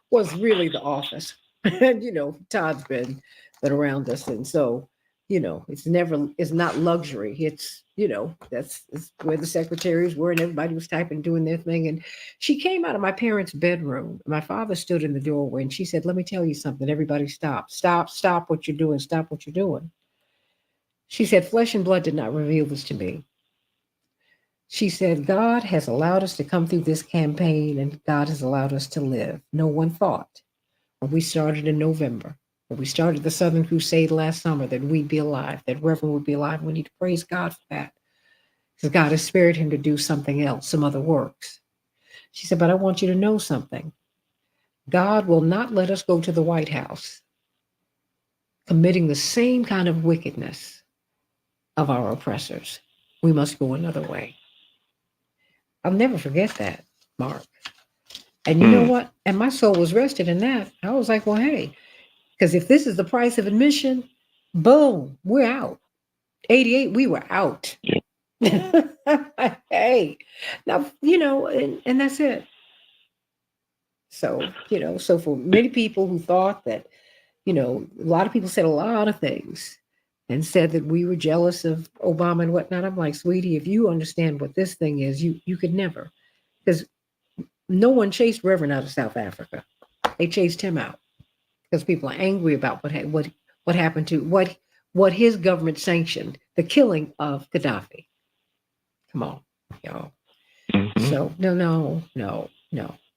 was really the office. And Todd's been around us, and so it's not luxury. It's that's where the secretaries were, and everybody was typing, doing their thing. And she came out of my parents' bedroom. My father stood in the doorway, and she said, "Let me tell you something. Everybody stop what you're doing. Stop what you're doing." She said, "Flesh and blood did not reveal this to me." She said, "God has allowed us to come through this campaign, and God has allowed us to live. No one thought when we started in November, when we started the Southern Crusade last summer, that we'd be alive, that Reverend would be alive. We need to praise God for that, because God has spared him to do something else, some other works." She said, "But I want you to know something. God will not let us go to the White House committing the same kind of wickedness of our oppressors. We must go another way." I'll never forget that, Mark. And you know what? And my soul was rested in that. I was like, well, hey, because if this is the price of admission, boom, we're out. 88, we were out. Yeah. Hey, now, and that's it. So, so for many people who thought that, a lot of people said a lot of things and said that we were jealous of Obama and whatnot. I'm like, sweetie, if you understand what this thing is, you could never. Because no one chased Reverend out of South Africa. They chased him out because people are angry about what happened to what his government sanctioned, the killing of Gaddafi. Come on, y'all. Mm-hmm. So no.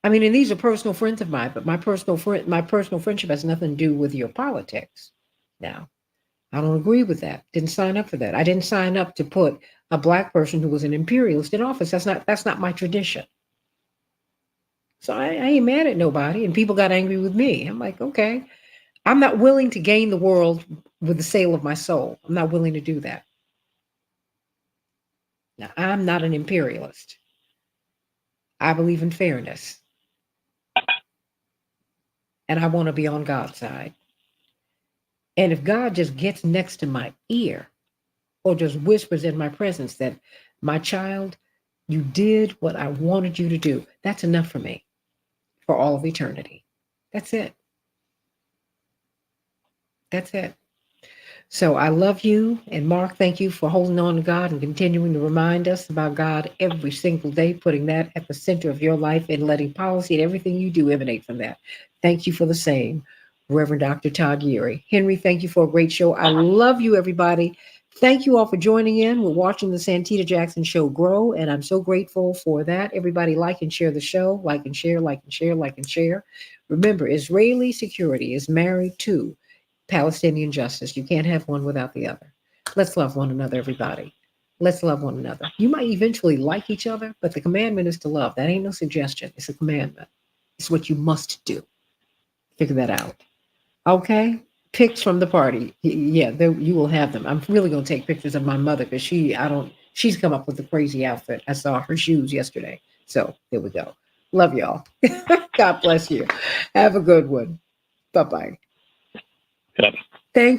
I mean, and these are personal friends of mine, but my personal friendship has nothing to do with your politics. Now, I don't agree with that. Didn't sign up for that. I didn't sign up to put a black person who was an imperialist in office. That's not my tradition. So I ain't mad at nobody. And people got angry with me. I'm like, okay, I'm not willing to gain the world with the sale of my soul. I'm not willing to do that. Now, I'm not an imperialist. I believe in fairness. And I want to be on God's side. And if God just gets next to my ear or just whispers in my presence that, my child, you did what I wanted you to do, that's enough for me for all of eternity. That's it. That's it. So I love you. And Mark, thank you for holding on to God and continuing to remind us about God every single day, putting that at the center of your life and letting policy and everything you do emanate from that. Thank you for the same, Reverend Dr. Todd Geary. Henry, thank you for a great show. I love you, everybody. Thank you all for joining in. We're watching the Santita Jackson Show grow, and I'm so grateful for that. Everybody like and share the show. Like and share, like and share, like and share. Remember, Israeli security is married to Palestinian justice. You can't have one without the other. Let's love one another, everybody. Let's love one another. You might eventually like each other, but the commandment is to love. That ain't no suggestion. It's a commandment. It's what you must do. Figure that out. Okay? Pics from the party. Yeah, you will have them. I'm really going to take pictures of my mother because she's come up with a crazy outfit. I saw her shoes yesterday. So there we go. Love y'all. God bless you. Have a good one. Bye-bye. Yeah.